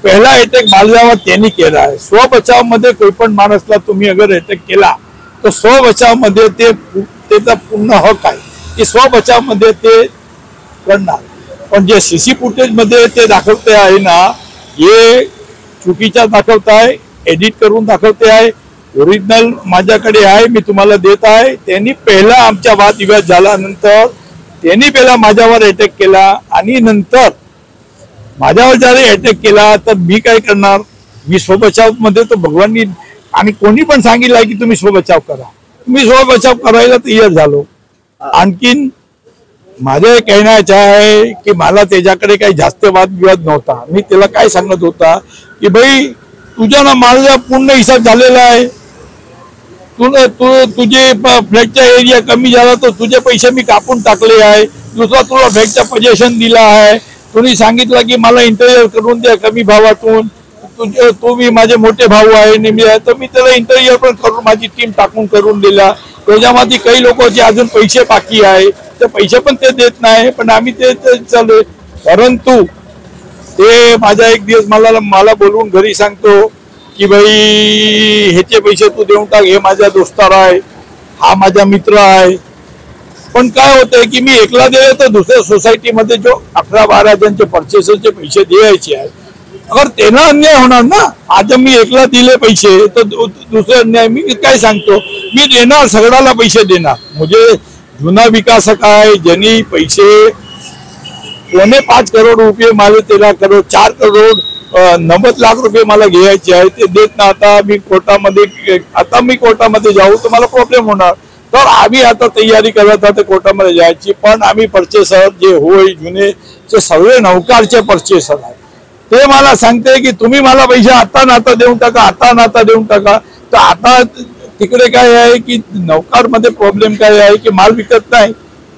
पहिला अटॅक माझ्यावर त्यांनी केला आहे. स्वबचाव मध्ये कोई पण माणसला तुम्ही अगर अटॅक केला तर स्वबचाव मध्ये त्याचा पूर्ण हक आहे की स्वबचाव मध्ये ते करणार. पण जे CC फुटेज मध्ये ते दाखवते आहे ना, हे चुकीचा दाखवत आहे, एडिट करून दाखवते आहे. ओरिजिनल माझ्याकडे आहे, मी तुम्हाला देत आहे. त्यांनी पहिला आमच्या वादविवाद झाल्यानंतर त्यांनी पहिला माझ्यावर अटॅक केला आणि नंतर माझ्यावर जरी अटॅक केला तर मी काय करणार? मी स्वबचाव मध्ये तर भगवाननी आणि कोणी पण सांगितलं की तुम्ही स्वबचाव करा. मी स्वबचाव करायला तयार झालो. आणखीन माझं कहण्याचं आहे की मला त्याच्याकडे काही जास्त वादविवाद नव्हता. मी त्याला काय सांगत होता की भाई तुझ्या ना माझा पूर्ण हिसाब झालेला आहे. तुझे फ्लॅटचा एरिया कमी झाला तर तुझे पैसे मी कापून टाकले आहे. दुसरा तुला फ्लॅटचा पोझिशन दिला आहे. तुम्ही सांगितलं की मला इंटेरियर करून द्या कमी भावातून. तुम्ही माझे मोठे भाऊ आहे तर मी त्याला इंटेरियर पण करून माझी टीम टाकून करून दिला. त्याच्यामध्ये काही लोकांचे अजून पैसे बाकी आहे, ते पैसे पण ते देत नाही. पण आम्ही ते चालू. परंतु ते माझा एक दिवस मला बोलवून घरी सांगतो की भाई ह्याचे पैसे तू देऊन टाक, हे माझा दोस्तार आहे, हा माझा मित्र आहे. पण काय होतंय की मी एकला दिले तर दुसऱ्या सोसायटीमध्ये जो 11-12 जणांचे परचेसरचे पैसे द्यायचे आहेत, अगर त्यांना अन्याय होणार ना. आज मी एकला दिले पैसे तर दुसरे अन्याय मी काय सांगतो, मी देणार, सगळ्याला पैसे देणार. म्हणजे जुना विकासक आहे ज्यांनी पैसे 5 करोड रुपये मला 13 करोड 4 करोड 90 लाख रुपये मला घ्यायचे आहे, ते देत ना. आता मी कोर्टामध्ये जाऊ तर मला प्रॉब्लेम होणार. तर आम्ही आता तयारी करत आहोत कोर्टामध्ये जायची. पण आम्ही परचेसर जे होय जुने ते सगळे नौकारचे परचेसर आहे. ते मला सांगते की तुम्ही मला पैसे आता नाता देऊन टाका, आता नाता देऊन टाका. तर आता तिकडे काय आहे की नौकार मध्ये प्रॉब्लेम काय आहे की माल विकत नाही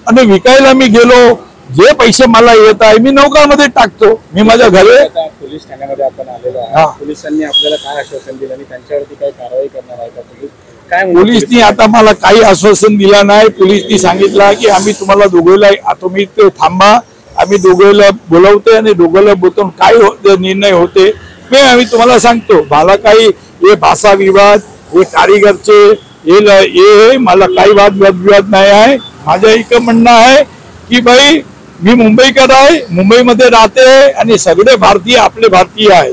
आणि विकायला मी गेलो जे पैसे मला येत आहे मी नौकामध्ये टाकतो. मी माझ्या घरी पोलीस ठाण्यामध्ये आपण आलेलो आहे. पोलिसांनी आपल्याला काय आश्वासन दिलं आणि त्यांच्यावरती काय कारवाई करणार आहे का पोलीस? काय पोलिसनी आता मला काही आश्वासन दिला नाही. पोलिसनी सांगितलं की आम्ही तुम्हाला दोघेला तुम्ही ते थांबा, आम्ही दोघेला बोलवते आणि दोघेला बोलतो काय निर्णय होते ते आम्ही तुम्हाला सांगतो. मला काही हे भाषा विवाद हे कारीगरचे हे मला काही वादविवाद नाही आहे. माझं एक म्हणणं आहे की भाई मी मुंबईकर आहे, मुंबईमध्ये राहते आणि सगळे भारतीय आपले भारतीय आहे.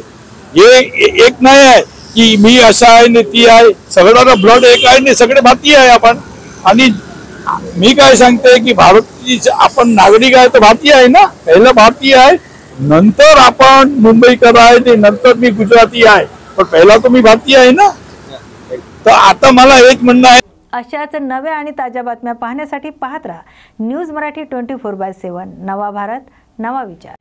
हे एक नाही आहे की मी असा आहे आणि ती आहे. सगळ्यांना ब्लड एक आहे आणि सगळे भारतीय आहे आपण. आणि मी काय सांगते की भारत आपण नागरिक आहे तर भारतीय आहे ना, पहिलं भारतीय आहे नंतर आपण मुंबईकर आहे नंतर मी गुजराती आहे पण पहिला तर मी भारतीय आहे ना. तर आता मला एक म्हणणं आहे अशाच नव्या आणि ताज्या बातम्या पाहण्यासाठी पाहत राहा न्यूज मराठी 24/7. नवा भारत नवा विचार.